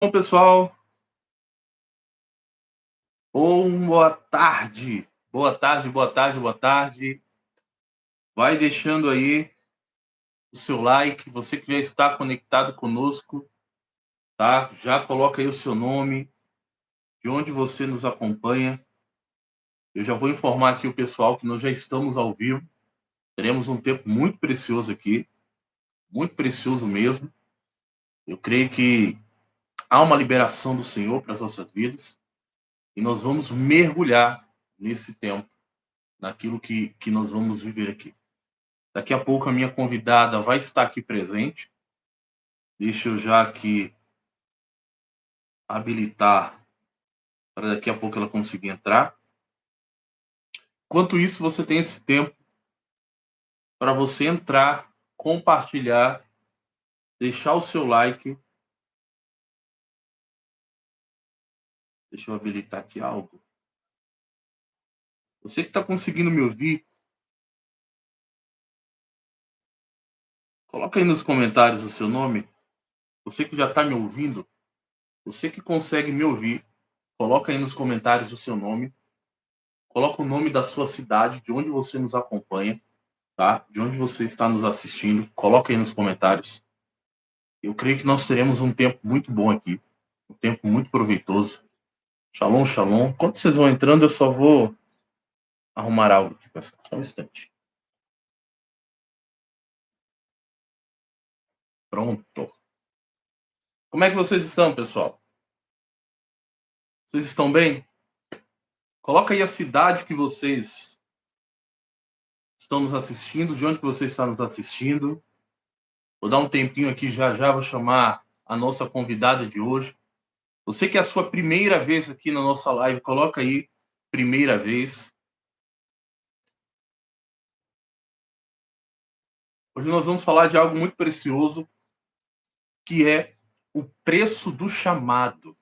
Bom, pessoal, boa tarde. Boa tarde, boa tarde, boa tarde. Vai deixando aí o seu like, você que já está conectado conosco, tá? Já coloca aí o seu nome, de onde você nos acompanha. Eu já vou informar aqui o pessoal que nós já estamos ao vivo. Teremos um tempo muito precioso aqui, muito precioso mesmo. Eu creio que há uma liberação do Senhor para as nossas vidas e nós vamos mergulhar nesse tempo, naquilo que nós vamos viver aqui. Daqui a pouco a minha convidada vai estar aqui presente. Deixa eu já aqui habilitar para daqui a pouco ela conseguir entrar. Enquanto isso, você tem esse tempo para você entrar, compartilhar, deixar o seu like. Deixa eu habilitar aqui algo. Você que está conseguindo me ouvir, coloca aí nos comentários o seu nome. Você que já está me ouvindo, você que consegue me ouvir, coloca aí nos comentários o seu nome. Coloca o nome da sua cidade, de onde você nos acompanha. Tá? De onde você está nos assistindo, coloca aí nos comentários. Eu creio que nós teremos um tempo muito bom aqui, um tempo muito proveitoso. Shalom, shalom. Enquanto vocês vão entrando, eu só vou arrumar algo aqui, pessoal. Só um instante. Pronto. Como é que vocês estão, pessoal? Vocês estão bem? Coloca aí a cidade que vocês estão nos assistindo, de onde você está nos assistindo. Vou dar um tempinho aqui, já já vou chamar a nossa convidada de hoje. Você que é a sua primeira vez aqui na nossa live, coloca aí, primeira vez. Hoje nós vamos falar de algo muito precioso, que é o preço do chamado.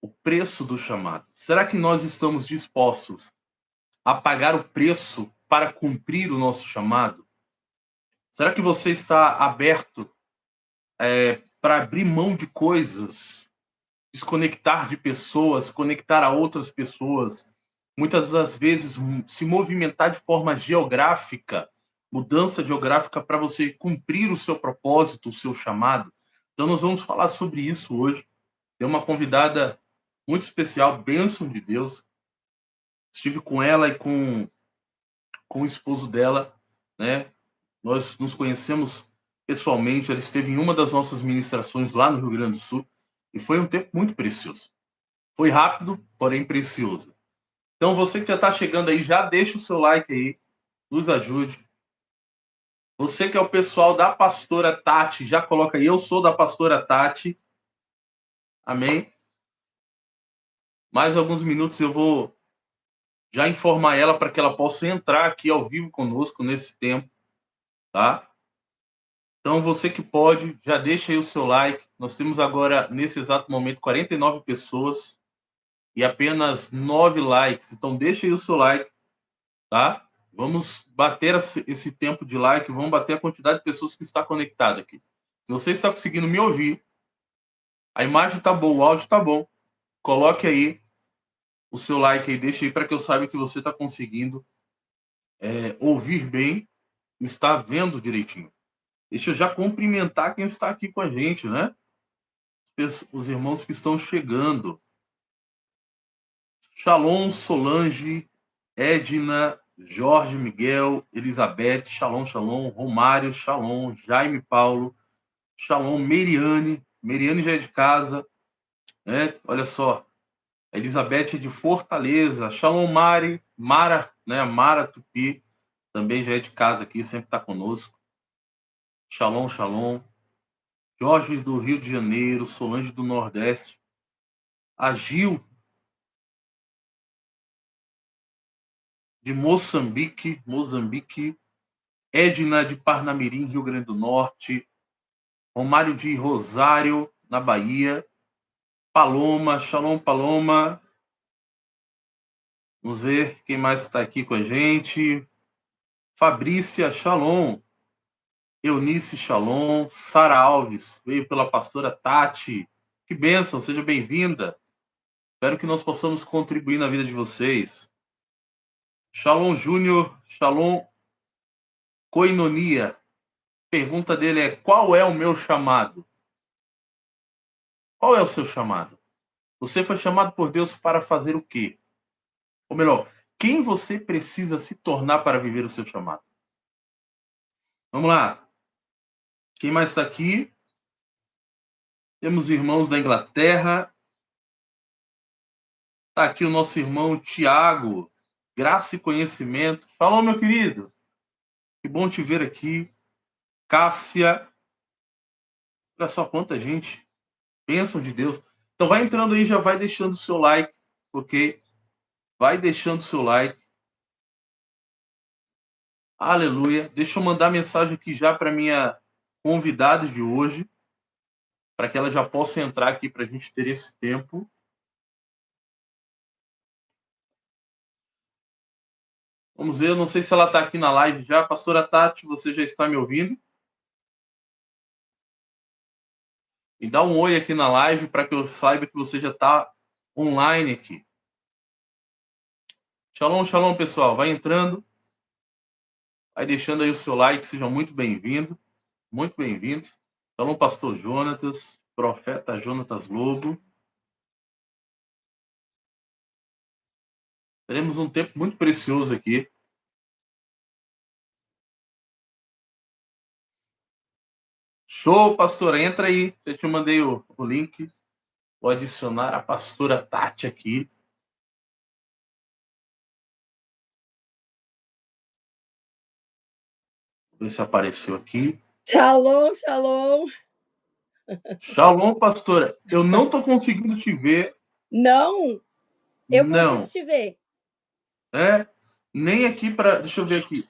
O preço do chamado. Será que nós estamos dispostos a pagar o preço para cumprir o nosso chamado? Será que você está aberto para abrir mão de coisas, desconectar de pessoas, conectar a outras pessoas, muitas das vezes se movimentar de forma geográfica, mudança geográfica para você cumprir o seu propósito, o seu chamado? Então nós vamos falar sobre isso hoje. Tem uma convidada muito especial, bênção de Deus. Estive com ela e com o esposo dela, né? Nós nos conhecemos pessoalmente. Ela esteve em uma das nossas ministrações lá no Rio Grande do Sul e foi um tempo muito precioso. Foi rápido, porém precioso. Então, você que já está chegando aí, já deixa o seu like aí, nos ajude. Você que é o pessoal da pastora Tati, já coloca aí, eu sou da pastora Tati. Amém? Mais alguns minutos eu vou já informar ela para que ela possa entrar aqui ao vivo conosco nesse tempo, tá? Então, você que pode, já deixa aí o seu like. Nós temos agora, nesse exato momento, 49 pessoas e apenas 9 likes. Então, deixa aí o seu like, tá? Vamos bater esse tempo de like, vamos bater a quantidade de pessoas que está conectada aqui. Se você está conseguindo me ouvir, a imagem tá boa, o áudio tá bom, coloque aí o seu like aí, deixa aí para que eu saiba que você está conseguindo ouvir bem, está vendo direitinho. Deixa eu já cumprimentar quem está aqui com a gente, né? Os irmãos que estão chegando. Shalom, Solange, Edna, Jorge, Miguel, Elizabeth, Shalom, Shalom, Romário, Shalom, Jaime Paulo, Shalom, Meriane. Meriane já é de casa, né? Olha só. A Elizabeth é de Fortaleza. Shalom, Mari, Mara, né? Mara Tupi, também já é de casa aqui, sempre está conosco. Shalom, Shalom. Jorge do Rio de Janeiro, Solange do Nordeste. A Gil de Moçambique, Edna de Parnamirim, Rio Grande do Norte, Romário de Rosário, na Bahia, Paloma, Shalom Paloma. Vamos ver quem mais está aqui com a gente. Fabrícia, Shalom. Eunice Shalom, Sara Alves, veio pela pastora Tati. Que bênção, seja bem-vinda. Espero que nós possamos contribuir na vida de vocês. Shalom Júnior, Shalom Koinonia. Pergunta dele é: qual é o meu chamado? Qual é o seu chamado? Você foi chamado por Deus para fazer o quê? Ou melhor, quem você precisa se tornar para viver o seu chamado? Vamos lá. Quem mais está aqui? Temos irmãos da Inglaterra. Está aqui o nosso irmão Tiago. Graça e conhecimento. Falou, meu querido. Que bom te ver aqui. Cássia. Olha só quanta gente. Bênção de Deus. Então vai entrando aí, já vai deixando o seu like, ok? Vai deixando o seu like. Aleluia. Deixa eu mandar mensagem aqui já para minha convidada de hoje, para que ela já possa entrar aqui para a gente ter esse tempo. Vamos ver, eu não sei se ela está aqui na live já. Pastora Tati, você já está me ouvindo? E dá um oi aqui na live para que eu saiba que você já está online aqui. Shalom, shalom, pessoal. Vai entrando, vai deixando aí o seu like, seja muito bem-vindo, muito bem-vindos. Shalom, pastor Jonatas, profeta Jonatas Lobo. Teremos um tempo muito precioso aqui. Show, pastor, entra aí. Eu te mandei o link. Vou adicionar a pastora Tati aqui. Ver se apareceu aqui. Shalom, shalom. Shalom, pastora. Eu não estou conseguindo te ver. Não, eu não consigo te ver. Nem aqui para... Deixa eu ver aqui.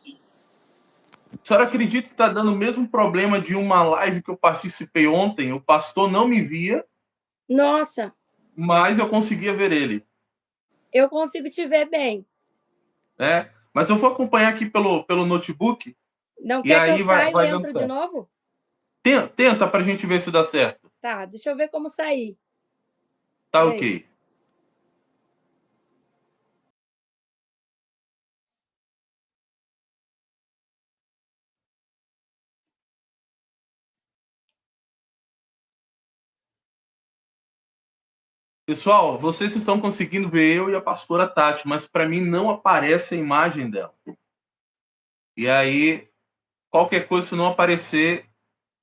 A senhora acredita que está dando o mesmo problema de uma live que eu participei ontem? O pastor não me via. Nossa. Mas eu conseguia ver ele. Eu consigo te ver bem. Mas eu vou acompanhar aqui pelo notebook. Não e quer aí que eu saia e dando entro de certo. novo? Tenta para a gente ver se dá certo. Tá, deixa eu ver como sair. Tá, ok. Pessoal, vocês estão conseguindo ver eu e a pastora Tati, mas para mim não aparece a imagem dela. E aí, qualquer coisa, se não aparecer,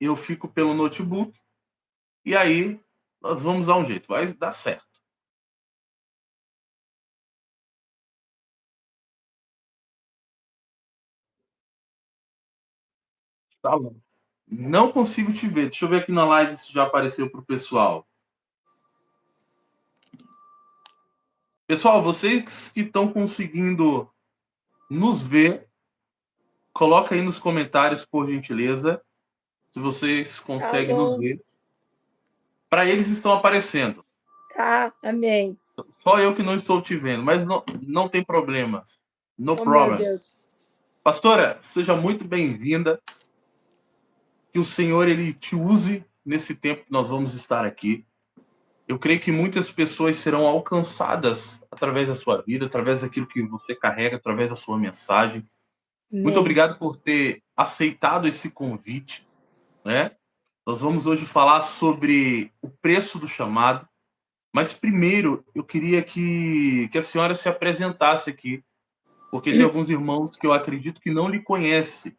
eu fico pelo notebook. E aí, nós vamos dar um jeito. Vai dar certo. Tá bom. Não consigo te ver. Deixa eu ver aqui na live se já apareceu para o pessoal. Pessoal, vocês que estão conseguindo nos ver, coloca aí nos comentários, por gentileza, se vocês conseguem nos ver. Para eles estão aparecendo. Tá, amém. Só eu que não estou te vendo, mas não tem problema. No problem. Meu Deus. Pastora, seja muito bem-vinda. Que o Senhor ele te use nesse tempo que nós vamos estar aqui. Eu creio que muitas pessoas serão alcançadas através da sua vida, através daquilo que você carrega, através da sua mensagem. Amém. Muito obrigado por ter aceitado esse convite, né? Nós vamos hoje falar sobre o preço do chamado, mas primeiro eu queria que a senhora se apresentasse aqui, porque tem alguns irmãos que eu acredito que não lhe conhecem,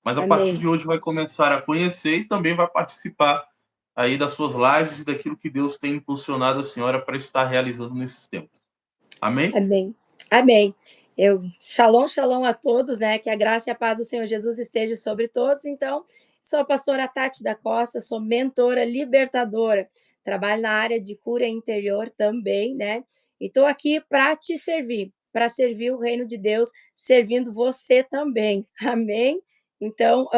mas a partir de hoje vai começar a conhecer e também vai participar aí das suas lives e daquilo que Deus tem impulsionado a senhora para estar realizando nesses tempos. Amém? Amém. Amém. Shalom, shalom a todos, né? Que a graça e a paz do Senhor Jesus esteja sobre todos. Então, sou a pastora Tati da Costa, sou mentora libertadora. Trabalho na área de cura interior também, né? E estou aqui para te servir, para servir o reino de Deus, servindo você também. Amém? Então,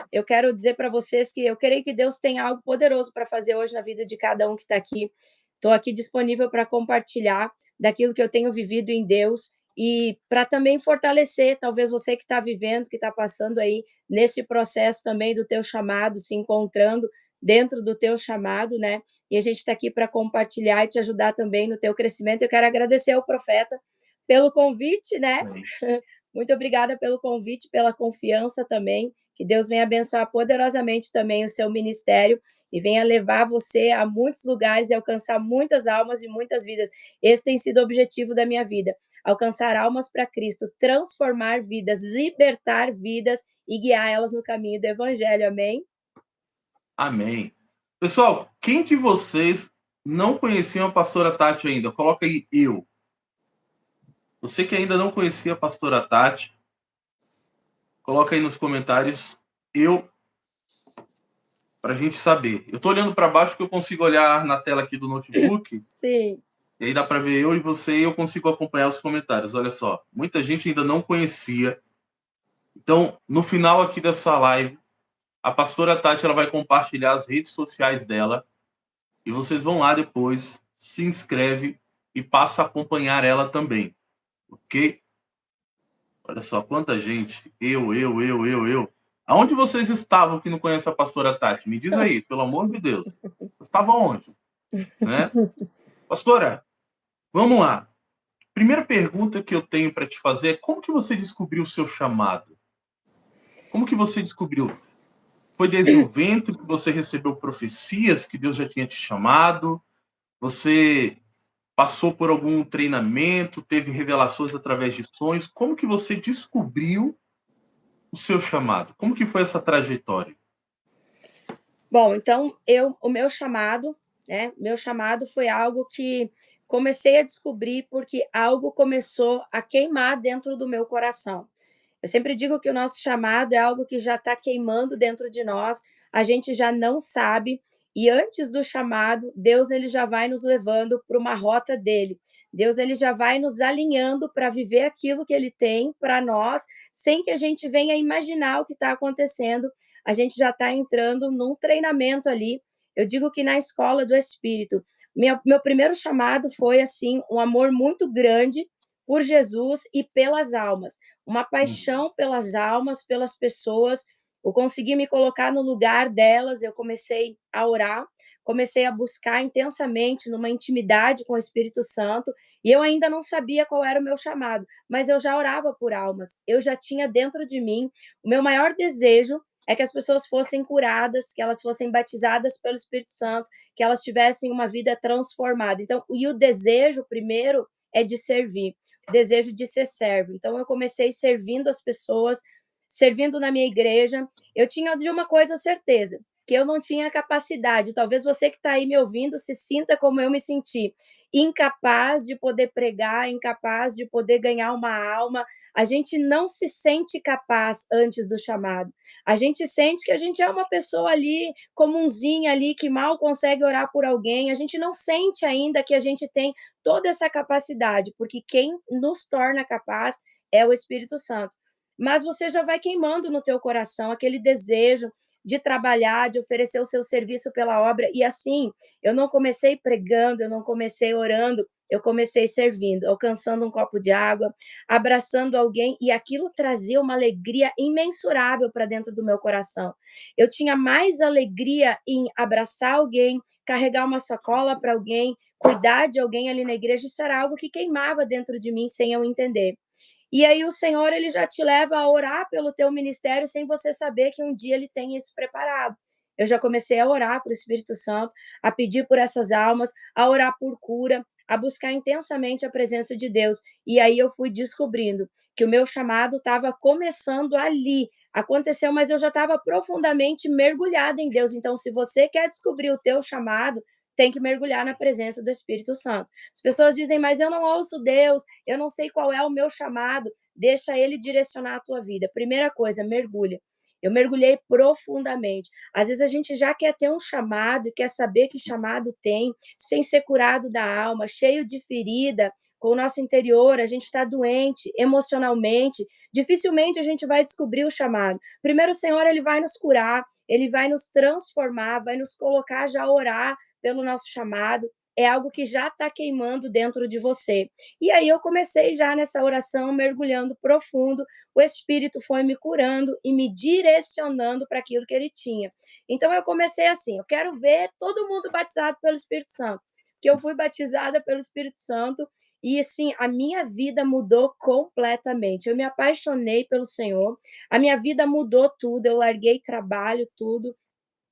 eu quero dizer para vocês que eu creio que Deus tem algo poderoso para fazer hoje na vida de cada um que está aqui. Estou aqui disponível para compartilhar daquilo que eu tenho vivido em Deus e para também fortalecer, talvez você que está vivendo, que está passando aí nesse processo também do teu chamado, se encontrando dentro do teu chamado, né? E a gente está aqui para compartilhar e te ajudar também no teu crescimento. Eu quero agradecer ao profeta pelo convite, né? Amém. Muito obrigada pelo convite, pela confiança também. Que Deus venha abençoar poderosamente também o seu ministério e venha levar você a muitos lugares e alcançar muitas almas e muitas vidas. Esse tem sido o objetivo da minha vida: alcançar almas para Cristo, transformar vidas, libertar vidas e guiar elas no caminho do Evangelho. Amém? Amém. Pessoal, quem de vocês não conheciam a pastora Tati ainda? Coloca aí eu. Você que ainda não conhecia a pastora Tati, coloca aí nos comentários eu, para a gente saber. Eu estou olhando para baixo que eu consigo olhar na tela aqui do notebook, Sim. e aí dá para ver eu e você e eu consigo acompanhar os comentários. Olha só, muita gente ainda não conhecia. Então, no final aqui dessa live, a pastora Tati ela vai compartilhar as redes sociais dela e vocês vão lá depois, se inscreve e passa a acompanhar ela também, ok? Olha só quanta gente. Eu. Aonde vocês estavam que não conhecem a pastora Tati? Me diz aí, pelo amor de Deus. Vocês estavam onde? Né? Pastora, vamos lá. Primeira pergunta que eu tenho para te fazer é como que você descobriu o seu chamado? Como que você descobriu? Foi desde o ventre que você recebeu profecias que Deus já tinha te chamado? Você passou por algum treinamento, teve revelações através de sonhos? Como que você descobriu o seu chamado? Como que foi essa trajetória? Bom, então o meu chamado, né? Meu chamado foi algo que comecei a descobrir porque algo começou a queimar dentro do meu coração. Eu sempre digo que o nosso chamado é algo que já está queimando dentro de nós, a gente já não sabe, e antes do chamado, Deus ele já vai nos levando para uma rota dele. Deus ele já vai nos alinhando para viver aquilo que ele tem para nós, sem que a gente venha imaginar o que está acontecendo. A gente já está entrando num treinamento ali. Eu digo que na escola do Espírito. Meu primeiro chamado foi assim um amor muito grande por Jesus e pelas almas, uma paixão pelas almas, pelas pessoas. Eu consegui me colocar no lugar delas, eu comecei a orar, comecei a buscar intensamente numa intimidade com o Espírito Santo, e eu ainda não sabia qual era o meu chamado, mas eu já orava por almas. Eu já tinha dentro de mim o meu maior desejo é que as pessoas fossem curadas, que elas fossem batizadas pelo Espírito Santo, que elas tivessem uma vida transformada. Então, e o desejo primeiro é de servir, desejo de ser servo. Então, eu comecei servindo as pessoas, servindo na minha igreja. Eu tinha de uma coisa certeza, que eu não tinha capacidade. Talvez você que está aí me ouvindo se sinta como eu me senti, incapaz de poder pregar, incapaz de poder ganhar uma alma. A gente não se sente capaz antes do chamado. A gente sente que a gente é uma pessoa ali, comunzinha ali, que mal consegue orar por alguém. A gente não sente ainda que a gente tem toda essa capacidade, porque quem nos torna capaz é o Espírito Santo. Mas você já vai queimando no teu coração aquele desejo de trabalhar, de oferecer o seu serviço pela obra. E assim, eu não comecei pregando, eu não comecei orando, eu comecei servindo, alcançando um copo de água, abraçando alguém, e aquilo trazia uma alegria imensurável para dentro do meu coração. Eu tinha mais alegria em abraçar alguém, carregar uma sacola para alguém, cuidar de alguém ali na igreja. Isso era algo que queimava dentro de mim sem eu entender. E aí o Senhor ele já te leva a orar pelo teu ministério sem você saber que um dia ele tem isso preparado. Eu já comecei a orar para o Espírito Santo, a pedir por essas almas, a orar por cura, a buscar intensamente a presença de Deus. E aí eu fui descobrindo que o meu chamado estava começando ali. Aconteceu, mas eu já estava profundamente mergulhada em Deus. Então, se você quer descobrir o teu chamado, tem que mergulhar na presença do Espírito Santo. As pessoas dizem, mas eu não ouço Deus, eu não sei qual é o meu chamado. Deixa ele direcionar a tua vida. Primeira coisa, mergulha. Eu mergulhei profundamente. Às vezes a gente já quer ter um chamado e quer saber que chamado tem, sem ser curado da alma, cheio de ferida, com o nosso interior, a gente está doente emocionalmente, dificilmente a gente vai descobrir o chamado. Primeiro, o Senhor, ele vai nos curar, ele vai nos transformar, vai nos colocar já a orar pelo nosso chamado. é algo que já está queimando dentro de você. E aí eu comecei já nessa oração, mergulhando profundo, o Espírito foi me curando e me direcionando para aquilo que ele tinha. Então eu comecei assim, eu quero ver todo mundo batizado pelo Espírito Santo, que eu fui batizada pelo Espírito Santo e assim, a minha vida mudou completamente. Eu me apaixonei pelo Senhor, a minha vida mudou tudo, eu larguei trabalho, tudo.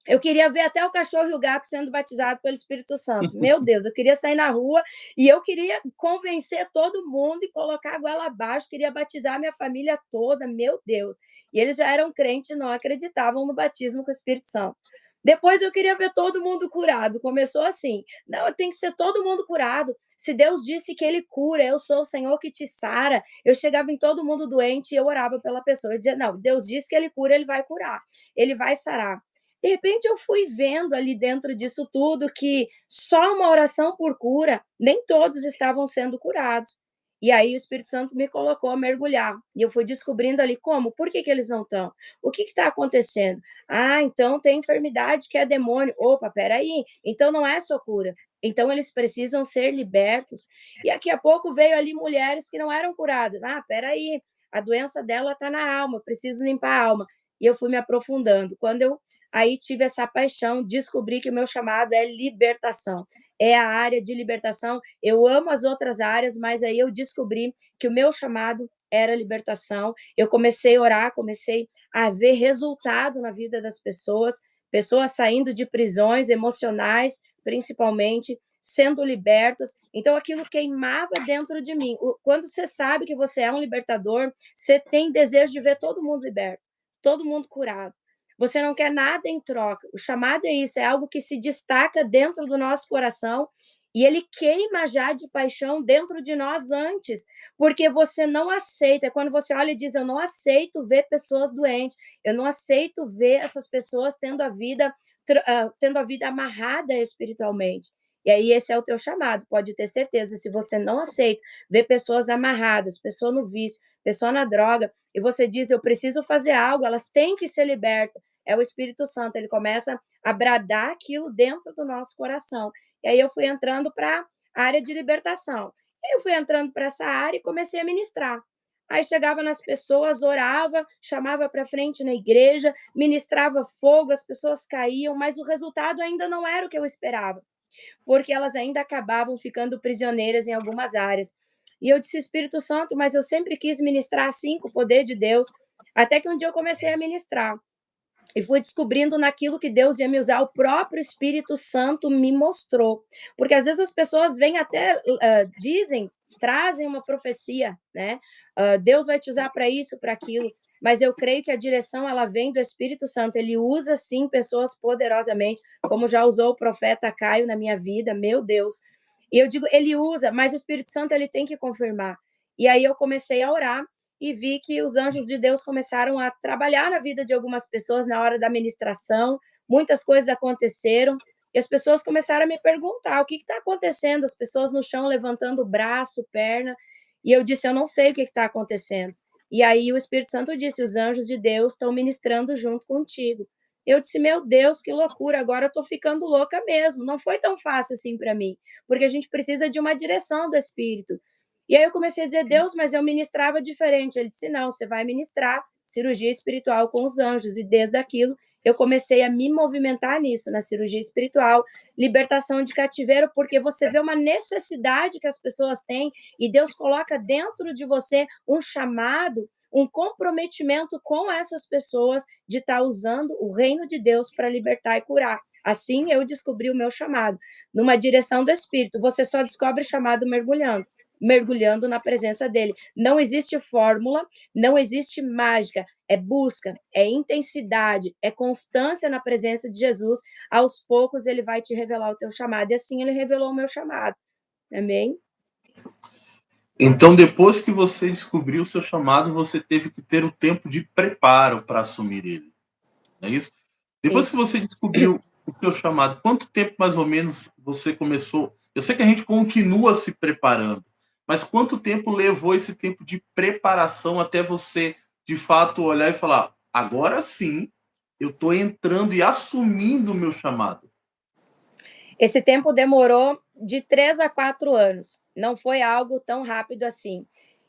Eu queria ver até o cachorro e o gato sendo batizado pelo Espírito Santo. Meu Deus, eu queria sair na rua e eu queria convencer todo mundo e colocar a goela abaixo, queria batizar minha família toda, meu Deus. E eles já eram crentes e não acreditavam no batismo com o Espírito Santo. Depois eu queria ver todo mundo curado. Começou assim: não, tem que ser todo mundo curado. Se Deus disse que ele cura, eu sou o Senhor que te sara. Eu chegava em todo mundo doente e eu orava pela pessoa. Eu dizia: não, Deus disse que ele cura, ele vai curar, ele vai sarar. De repente eu fui vendo ali dentro disso tudo que só uma oração por cura, nem todos estavam sendo curados. E aí o Espírito Santo me colocou a mergulhar. E eu fui descobrindo ali como, por que eles não estão? O que está acontecendo? Ah, então tem enfermidade que é demônio. Opa, peraí. Então não é só cura. Então eles precisam ser libertos. E daqui a pouco veio ali mulheres que não eram curadas. Ah, peraí. A doença dela está na alma, preciso limpar a alma. E eu fui me aprofundando. Quando eu aí tive essa paixão, descobri que o meu chamado é libertação. É a área de libertação. Eu amo as outras áreas, mas aí eu descobri que o meu chamado era libertação. Eu comecei a orar, comecei a ver resultado na vida das pessoas, pessoas saindo de prisões emocionais, principalmente, sendo libertas. Então aquilo queimava dentro de mim. Quando você sabe que você é um libertador, você tem desejo de ver todo mundo liberto, todo mundo curado. Você não quer nada em troca. O chamado é isso, é algo que se destaca dentro do nosso coração e ele queima já de paixão dentro de nós antes, porque você não aceita. É quando você olha e diz: eu não aceito ver pessoas doentes, eu não aceito ver essas pessoas tendo a vida amarrada espiritualmente. E aí esse é o teu chamado, pode ter certeza. Se você não aceita ver pessoas amarradas, pessoa no vício, pessoa na droga, e você diz: eu preciso fazer algo, elas têm que ser libertas, é o Espírito Santo, ele começa a bradar aquilo dentro do nosso coração. E aí eu fui entrando para a área de libertação. Eu fui entrando para essa área e comecei a ministrar. Aí chegava nas pessoas, orava, chamava para frente na igreja, ministrava fogo, as pessoas caíam, mas o resultado ainda não era o que eu esperava, porque elas ainda acabavam ficando prisioneiras em algumas áreas. E eu disse: Espírito Santo, mas eu sempre quis ministrar assim, com o poder de Deus, até que um dia eu comecei a ministrar. E fui descobrindo naquilo que Deus ia me usar, o próprio Espírito Santo me mostrou. Porque às vezes as pessoas vêm até, dizem, trazem uma profecia, né? Deus vai te usar para isso, para aquilo. Mas eu creio que a direção, ela vem do Espírito Santo. Ele usa, sim, pessoas poderosamente, como já usou o profeta Caio na minha vida, meu Deus. E eu digo, ele usa, mas o Espírito Santo, ele tem que confirmar. E aí eu comecei a orar, e vi que os anjos de Deus começaram a trabalhar na vida de algumas pessoas na hora da ministração, muitas coisas aconteceram, e as pessoas começaram a me perguntar: o que está acontecendo? As pessoas no chão levantando o braço, perna, e eu disse: eu não sei o que está acontecendo. E aí o Espírito Santo disse: os anjos de Deus estão ministrando junto contigo. Eu disse: meu Deus, que loucura, agora eu estou ficando louca mesmo. Não foi tão fácil assim para mim, porque a gente precisa de uma direção do Espírito. E aí eu comecei a dizer: Deus, mas eu ministrava diferente. Ele disse: não, você vai ministrar cirurgia espiritual com os anjos. E desde aquilo eu comecei a me movimentar nisso, na cirurgia espiritual, libertação de cativeiro, porque você vê uma necessidade que as pessoas têm e Deus coloca dentro de você um chamado, um comprometimento com essas pessoas de estar usando o reino de Deus para libertar e curar. Assim eu descobri o meu chamado, numa direção do Espírito. Você só descobre chamado mergulhando na presença dele. Não existe fórmula, não existe mágica, é busca, é intensidade, é constância na presença de Jesus. Aos poucos ele vai te revelar o teu chamado, e assim ele revelou o meu chamado. Amém? Então, depois que você descobriu o seu chamado, você teve que ter o tempo de preparo para assumir ele. É isso? Depois que Isso. você descobriu o seu chamado, quanto tempo mais ou menos você começou? Eu sei que a gente continua se preparando, mas quanto tempo levou esse tempo de preparação até você, de fato, olhar e falar: agora sim, eu estou entrando e assumindo o meu chamado? Esse tempo demorou de 3 a 4 anos. Não foi algo tão rápido assim.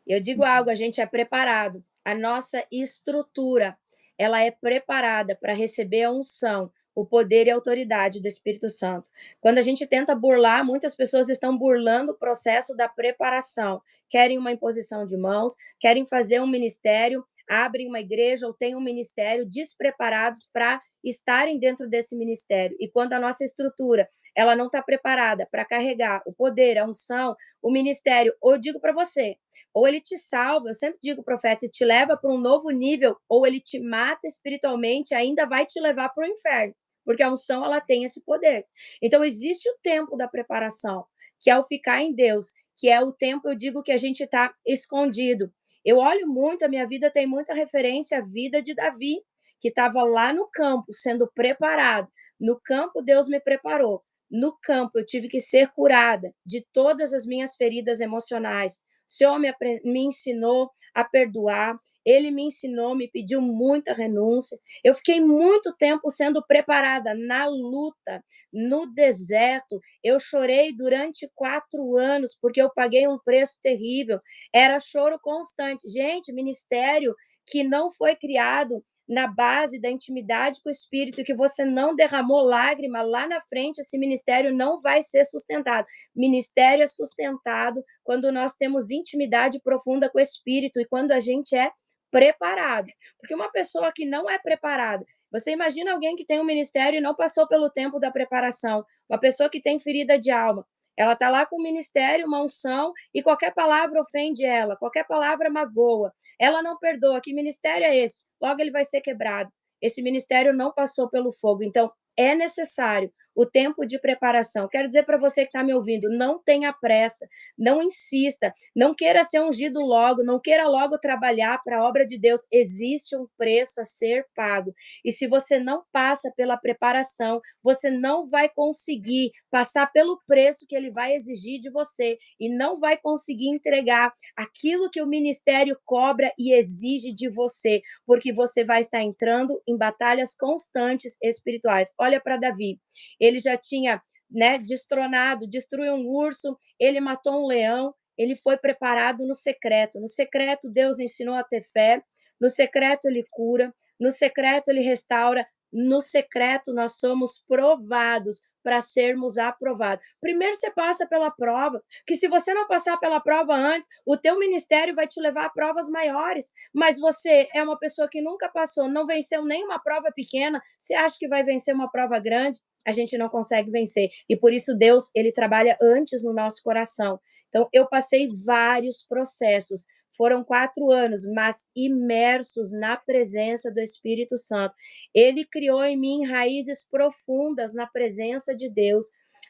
Eu digo algo, a gente é preparado. A nossa estrutura, ela é preparada para receber a unção, o poder e a autoridade do Espírito Santo. Quando a gente tenta burlar, muitas pessoas estão burlando o processo da preparação. Querem uma imposição de mãos, querem fazer um ministério, abrem uma igreja ou têm um ministério despreparados para estarem dentro desse ministério. E quando a nossa estrutura ela não está preparada para carregar o poder, a unção, o ministério, ou eu digo para você, ou ele te salva, eu sempre digo, profeta, e te leva para um novo nível, ou ele te mata espiritualmente, ainda vai te levar para o inferno, porque a unção ela tem esse poder. Então existe o tempo da preparação, que é o ficar em Deus, que é o tempo, eu digo, que a gente está escondido. Eu olho muito, a minha vida tem muita referência à vida de Davi, que estava lá no campo, sendo preparado. No campo, Deus me preparou. No campo, eu tive que ser curada de todas as minhas feridas emocionais. O Senhor me ensinou a perdoar, ele me ensinou, me pediu muita renúncia. Eu fiquei muito tempo sendo preparada na luta, no deserto. Eu chorei durante 4 anos, porque eu paguei um preço terrível. Era choro constante. Gente, ministério que não foi criado na base da intimidade com o Espírito, que você não derramou lágrima, lá na frente esse ministério não vai ser sustentado. Ministério é sustentado quando nós temos intimidade profunda com o Espírito e quando a gente é preparado. Porque uma pessoa que não é preparada, você imagina alguém que tem um ministério e não passou pelo tempo da preparação, uma pessoa que tem ferida de alma, ela está lá com o ministério, uma unção, e qualquer palavra ofende ela, qualquer palavra magoa. Ela não perdoa. Que ministério é esse? Logo ele vai ser quebrado. Esse ministério não passou pelo fogo. Então, é necessário o tempo de preparação. Quero dizer para você que está me ouvindo, não tenha pressa, não insista, não queira ser ungido logo, não queira logo trabalhar para a obra de Deus. Existe um preço a ser pago. E se você não passa pela preparação, você não vai conseguir passar pelo preço que ele vai exigir de você e não vai conseguir entregar aquilo que o ministério cobra e exige de você, porque você vai estar entrando em batalhas constantes espirituais. Olha para Davi, ele já tinha, né, destronado, destruiu um urso, ele matou um leão, ele foi preparado no secreto. No secreto, Deus ensinou a ter fé, no secreto, ele cura, no secreto, ele restaura, no secreto, nós somos provados para sermos aprovados. Primeiro você passa pela prova, que se você não passar pela prova antes, o teu ministério vai te levar a provas maiores, mas você é uma pessoa que nunca passou, não venceu nenhuma prova pequena, você acha que vai vencer uma prova grande? A gente não consegue vencer. E por isso Deus, ele trabalha antes no nosso coração. Então, eu passei vários processos. Foram 4 anos, mas imersos na presença do Espírito Santo. Ele criou em mim raízes profundas na presença de Deus.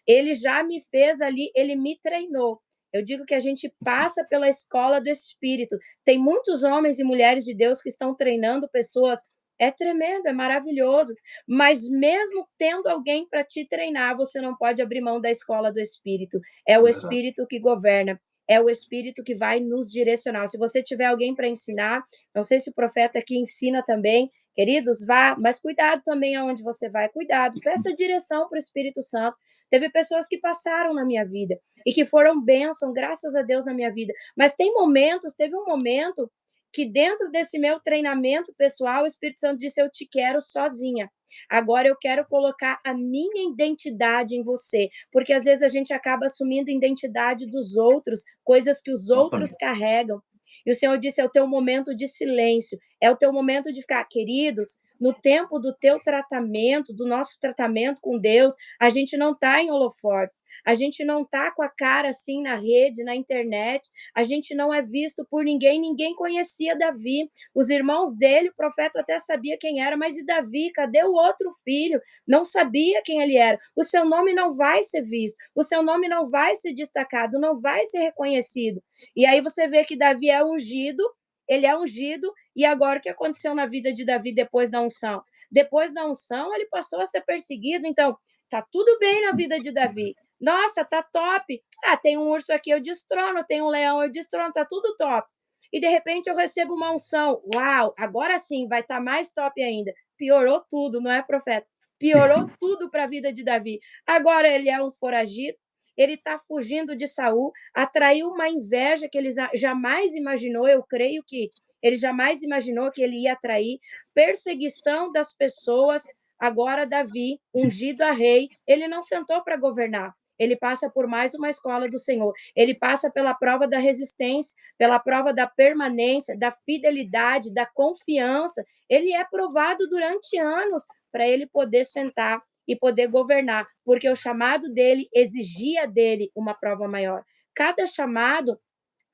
Ele já me fez ali, ele me treinou. Eu digo que a gente passa pela escola do Espírito. Tem muitos homens e mulheres de Deus que estão treinando pessoas. É tremendo, é maravilhoso. Mas mesmo tendo alguém para te treinar, você não pode abrir mão da escola do Espírito. É o Verdade. Espírito que governa. É o Espírito que vai nos direcionar. Se você tiver alguém para ensinar, não sei se o profeta aqui ensina também, queridos, vá, mas cuidado também aonde você vai, cuidado, peça direção para o Espírito Santo. Teve pessoas que passaram na minha vida e que foram bênção, graças a Deus, na minha vida. Mas tem momentos, teve um momento que dentro desse meu treinamento pessoal, o Espírito Santo disse: eu te quero sozinha. Agora eu quero colocar a minha identidade em você, porque às vezes a gente acaba assumindo a identidade dos outros, coisas que os outros Exatamente. carregam. E o Senhor disse: é o teu momento de silêncio, é o teu momento de ficar, queridos, no tempo do teu tratamento, do nosso tratamento com Deus, a gente não está em holofotes, a gente não está com a cara assim na rede, na internet, a gente não é visto por ninguém, ninguém conhecia Davi, os irmãos dele, o profeta até sabia quem era, mas e Davi, cadê o outro filho? Não sabia quem ele era. O seu nome não vai ser visto, o seu nome não vai ser destacado, não vai ser reconhecido. E aí você vê que Davi é ungido, ele é ungido, e agora o que aconteceu na vida de Davi depois da unção? Depois da unção, ele passou a ser perseguido, então tá tudo bem na vida de Davi. Nossa, tá top. Ah, tem um urso aqui, eu destrono, tem um leão, eu destrono, tá tudo top. E de repente eu recebo uma unção. Uau, agora sim vai estar mais top ainda. Piorou tudo, não é, profeta? Piorou tudo para a vida de Davi. Agora ele é um foragido, ele está fugindo de Saul, atraiu uma inveja que ele jamais imaginou, eu creio que ele jamais imaginou que ele ia atrair, perseguição das pessoas. Agora Davi, ungido a rei, ele não sentou para governar, ele passa por mais uma escola do Senhor, ele passa pela prova da resistência, pela prova da permanência, da fidelidade, da confiança, ele é provado durante anos para ele poder sentar e poder governar, porque o chamado dele exigia dele uma prova maior. Cada chamado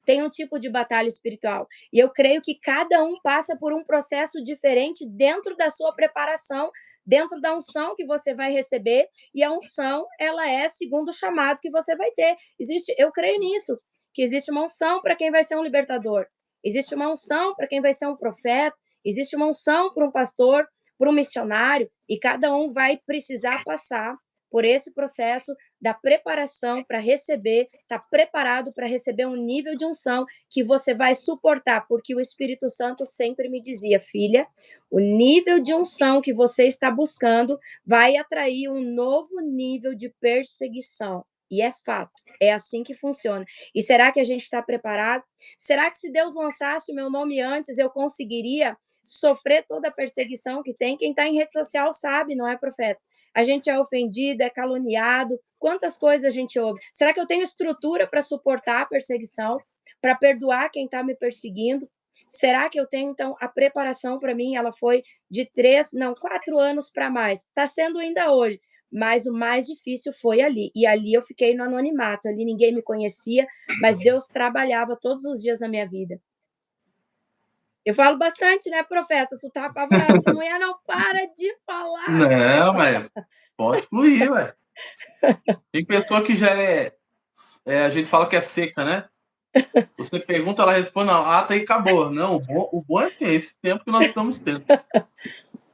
tem um tipo de batalha espiritual. E eu creio que cada um passa por um processo diferente dentro da sua preparação, dentro da unção que você vai receber, e a unção, ela é segundo o chamado que você vai ter. Existe, eu creio nisso, que existe uma unção para quem vai ser um libertador, existe uma unção para quem vai ser um profeta, existe uma unção para um pastor, para um missionário, e cada um vai precisar passar por esse processo da preparação para receber, está preparado para receber um nível de unção que você vai suportar, porque o Espírito Santo sempre me dizia, filha, o nível de unção que você está buscando vai atrair um novo nível de perseguição. E é fato, é assim que funciona. E será que a gente está preparado? Será que se Deus lançasse o meu nome antes, eu conseguiria sofrer toda a perseguição que tem? Quem está em rede social sabe, não é, profeta? A gente é ofendido, é caluniado, quantas coisas a gente ouve. Será que eu tenho estrutura para suportar a perseguição, para perdoar quem está me perseguindo? Será que eu tenho, então, a preparação para mim, ela foi de 4 anos para mais. Está sendo ainda hoje, mas o mais difícil foi ali. E ali eu fiquei no anonimato, ali ninguém me conhecia, mas Deus trabalhava todos os dias na minha vida. Eu falo bastante, né, profeta? Tu tá apavorado, essa mulher não para de falar. Não, mas pode fluir, ué. Tem pessoa que já a gente fala que é seca, né? Você pergunta, ela responde, tá e acabou. Não, o bom é ter esse tempo que nós estamos tendo.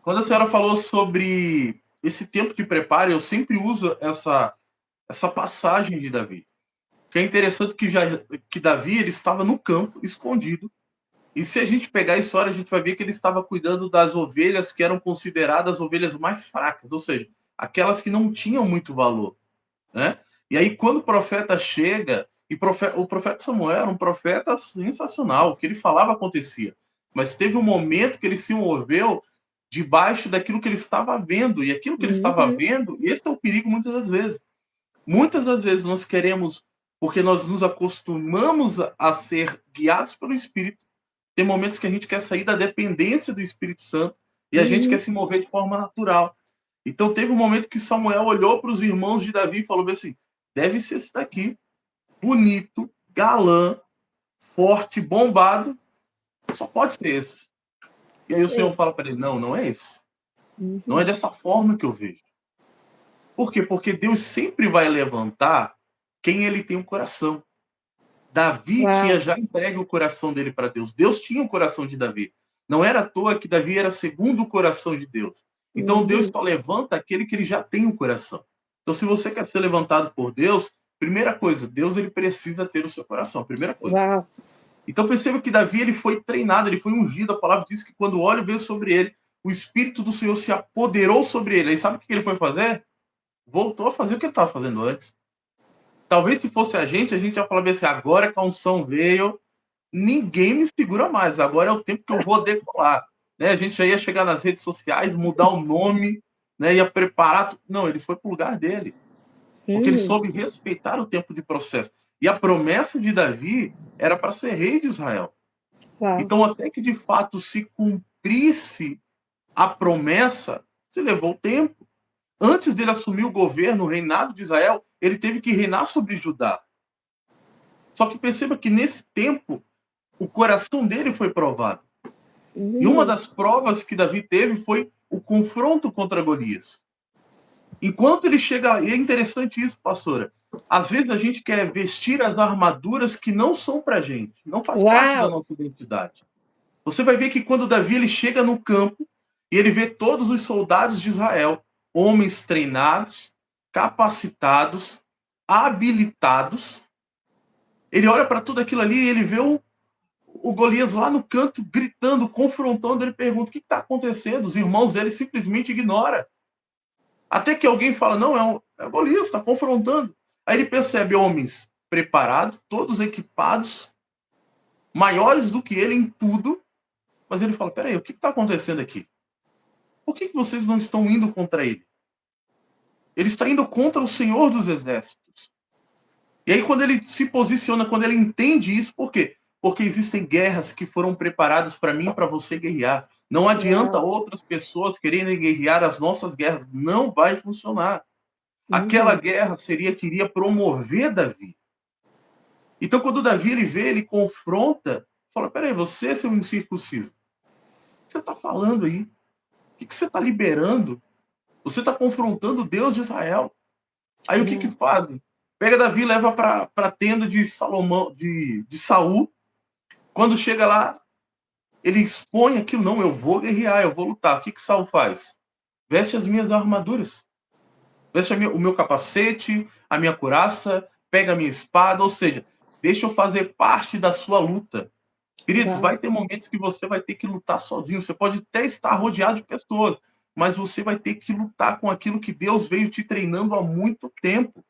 Quando a senhora falou sobre esse tempo de preparo, eu sempre uso essa passagem de Davi. Que é interessante que Davi ele estava no campo, escondido, e se a gente pegar a história, a gente vai ver que ele estava cuidando das ovelhas que eram consideradas ovelhas mais fracas, ou seja, aquelas que não tinham muito valor, né? E aí, quando o profeta chega, o profeta Samuel era um profeta sensacional, o que ele falava acontecia. Mas teve um momento que ele se moveu debaixo daquilo que ele estava vendo, e aquilo que ele estava vendo, esse é o perigo muitas das vezes. Muitas das vezes nós queremos, porque nós nos acostumamos a ser guiados pelo Espírito, tem momentos que a gente quer sair da dependência do Espírito Santo e a gente quer se mover de forma natural. Então teve um momento que Samuel olhou para os irmãos de Davi e falou assim, deve ser esse daqui, bonito, galã, forte, bombado, só pode ser esse. E aí o Senhor fala para ele, não é esse. Não é dessa forma que eu vejo. Por quê? Porque Deus sempre vai levantar quem ele tem um coração. Davi tinha já entregue o coração dele para Deus. Deus tinha o coração de Davi. Não era à toa que Davi era segundo o coração de Deus. Então Deus só levanta aquele que ele já tem o coração. Então se você quer ser levantado por Deus, primeira coisa, Deus ele precisa ter o seu coração. Primeira coisa. Uau. Então perceba que Davi ele foi treinado, ele foi ungido. A palavra diz que quando o óleo veio sobre ele, o Espírito do Senhor se apoderou sobre ele. Aí sabe o que ele foi fazer? Voltou a fazer o que ele estava fazendo antes. Talvez se fosse a gente ia falar assim, agora que a unção veio, ninguém me segura mais, agora é o tempo que eu vou decolar. Né? A gente já ia chegar nas redes sociais, mudar o nome, né? Ia preparar. Não, ele foi para o lugar dele. Porque ele soube respeitar o tempo de processo. E a promessa de Davi era para ser rei de Israel. Uau. Então, até que de fato se cumprisse a promessa, se levou tempo. Antes dele assumir o governo, o reinado de Israel, ele teve que reinar sobre Judá. Só que perceba que nesse tempo, o coração dele foi provado. E uma das provas que Davi teve foi o confronto contra Golias. Enquanto ele chega, e é interessante isso, pastora, às vezes a gente quer vestir as armaduras que não são pra gente, não faz parte da nossa identidade. Você vai ver que quando Davi ele chega no campo e ele vê todos os soldados de Israel, homens treinados, capacitados, habilitados, ele olha para tudo aquilo ali e ele vê o Golias lá no canto, gritando, confrontando, ele pergunta, o que está acontecendo? Os irmãos dele simplesmente ignoram. Até que alguém fala, não, é o Golias, está confrontando. Aí ele percebe homens preparados, todos equipados, maiores do que ele em tudo, mas ele fala, peraí, o que está acontecendo aqui? Por que vocês não estão indo contra ele? Ele está indo contra o Senhor dos Exércitos. E aí, quando ele se posiciona, quando ele entende isso, por quê? Porque existem guerras que foram preparadas para mim e para você guerrear. Não adianta outras pessoas quererem guerrear as nossas guerras. Não vai funcionar. Aquela guerra queria promover Davi. Então, quando Davi ele vê, ele confronta, fala, peraí, você, seu incircunciso, o que você está falando aí? O que você está liberando? Você está confrontando o Deus de Israel. Aí o que fazem? Pega Davi e leva para a tenda de Salomão, de Saul. Quando chega lá, ele expõe aquilo, não, eu vou guerrear, eu vou lutar. O que Saul faz? Veste as minhas armaduras. Veste o meu capacete, a minha couraça, pega a minha espada, ou seja, deixa eu fazer parte da sua luta. Queridos, vai ter momentos que você vai ter que lutar sozinho. Você pode até estar rodeado de pessoas, mas você vai ter que lutar com aquilo que Deus veio te treinando há muito tempo.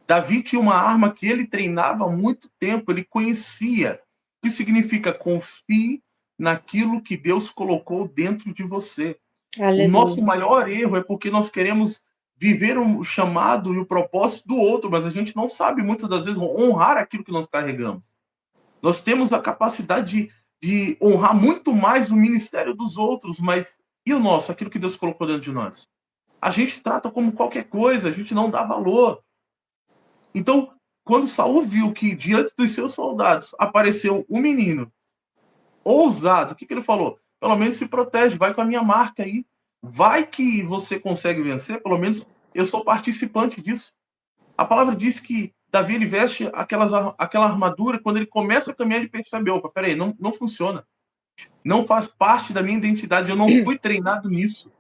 Davi tinha uma arma que ele treinava há muito tempo, ele conhecia. O que significa? Confie naquilo que Deus colocou dentro de você. Aleluia. O nosso maior erro é porque nós queremos viver o chamado e o propósito do outro, mas a gente não sabe, muitas das vezes, honrar aquilo que nós carregamos. Nós temos a capacidade de honrar muito mais o ministério dos outros, mas e o nosso, aquilo que Deus colocou dentro de nós? A gente trata como qualquer coisa, a gente não dá valor. Então, quando Saul viu que diante dos seus soldados apareceu um menino ousado, o que ele falou? Pelo menos se protege, vai com a minha marca aí. Vai que você consegue vencer, pelo menos eu sou participante disso. A palavra diz que Davi ele veste aquela armadura, quando ele começa a caminhar, ele percebe, opa, peraí, não funciona. Não faz parte da minha identidade, eu não fui treinado nisso.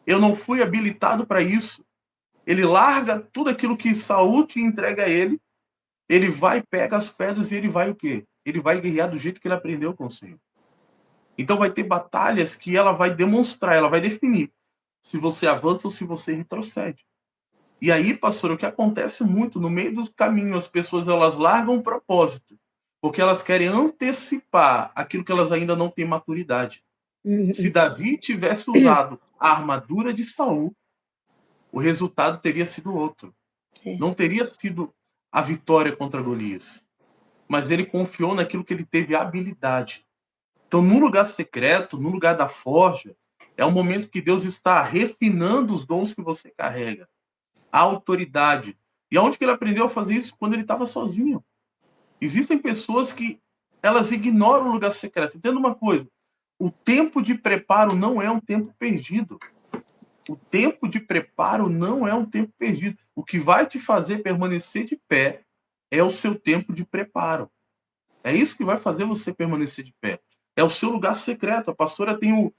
Eu não fui habilitado para isso. Ele larga tudo aquilo que Saul te entrega a ele vai, pega as pedras e ele vai o quê? Ele vai guerrear do jeito que ele aprendeu com o Senhor. Então vai ter batalhas que ela vai demonstrar, ela vai definir se você avança ou se você retrocede. E aí, pastor, o que acontece muito no meio do caminho, as pessoas elas largam o propósito, porque elas querem antecipar aquilo que elas ainda não têm maturidade. Se Davi tivesse usado a armadura de Saul, o resultado teria sido outro. Não teria sido a vitória contra Golias. Mas ele confiou naquilo que ele teve habilidade. Então, no lugar secreto, no lugar da forja, é o momento que Deus está refinando os dons que você carrega. A autoridade. E aonde que ele aprendeu a fazer isso? Quando ele estava sozinho. Existem pessoas que elas ignoram o lugar secreto. Entenda uma coisa, o tempo de preparo não é um tempo perdido. O tempo de preparo não é um tempo perdido. O que vai te fazer permanecer de pé é o seu tempo de preparo. É isso que vai fazer você permanecer de pé. É o seu lugar secreto. A pastora tem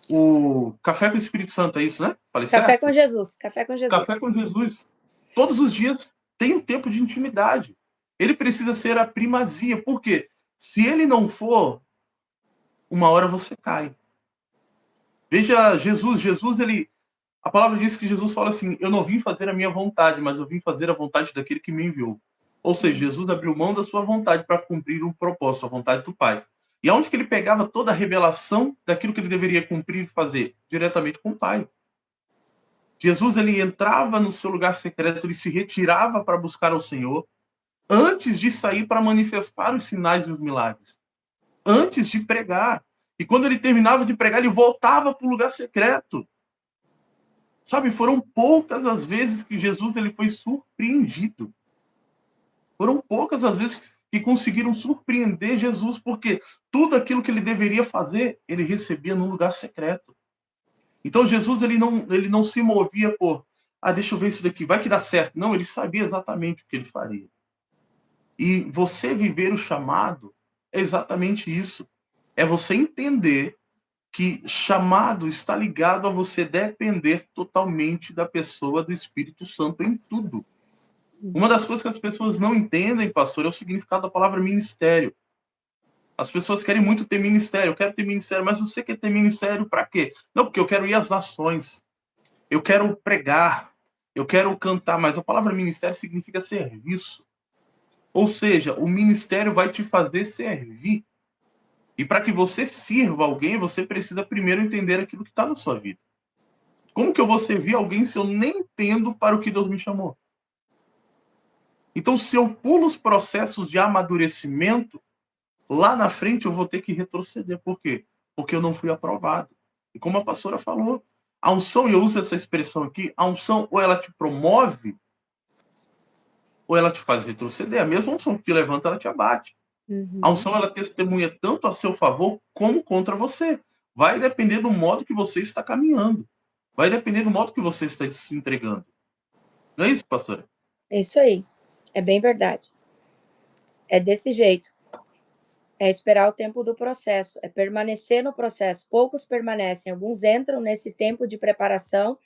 o Café com o Espírito Santo, é isso, né? Falei Café certo? com Jesus. Café com Jesus. Café com Jesus. Todos os dias tem um tempo de intimidade. Ele precisa ser a primazia. Por quê? Se ele não for, uma hora você cai. Veja Jesus. A palavra diz que Jesus fala assim, eu não vim fazer a minha vontade, mas eu vim fazer a vontade daquele que me enviou. Ou seja, Jesus abriu mão da sua vontade para cumprir um propósito, a vontade do Pai. E aonde que ele pegava toda a revelação daquilo que ele deveria cumprir e fazer? Diretamente com o Pai. Jesus ele entrava no seu lugar secreto, ele se retirava para buscar ao Senhor, antes de sair para manifestar os sinais e os milagres. Antes de pregar. E quando ele terminava de pregar, ele voltava para o lugar secreto. Sabe, foram poucas as vezes que Jesus ele foi surpreendido. Foram poucas as vezes que conseguiram surpreender Jesus, porque tudo aquilo que ele deveria fazer, ele recebia num lugar secreto. Então Jesus ele não se movia por, deixa eu ver isso daqui, vai que dá certo. Não, ele sabia exatamente o que ele faria. E você viver o chamado é exatamente isso. É você entender que chamado está ligado a você depender totalmente da pessoa do Espírito Santo em tudo. Uma das coisas que as pessoas não entendem, pastor, é o significado da palavra ministério. As pessoas querem muito ter ministério. Eu quero ter ministério, mas você quer ter ministério para quê? Não, porque eu quero ir às nações. Eu quero pregar. eu quero cantar mais. A palavra ministério significa serviço. Ou seja, o ministério vai te fazer servir. E para que você sirva alguém, você precisa primeiro entender aquilo que está na sua vida. Como que eu vou servir alguém se eu nem entendo para o que Deus me chamou? Então, se eu pulo os processos de amadurecimento, lá na frente eu vou ter que retroceder. Por quê? Porque eu não fui aprovado. E como a pastora falou, a unção, e eu uso essa expressão aqui, a unção ou ela te promove, ou ela te faz retroceder. A mesma unção que te levanta, ela te abate. A Uhum. unção, ela testemunha tanto a seu favor como contra você. Vai depender do modo que você está caminhando. Vai depender do modo que você está se entregando. Não é isso, pastora? É isso aí. É bem verdade. É desse jeito. É esperar o tempo do processo, é permanecer no processo. Poucos permanecem, alguns entram nesse tempo de preparação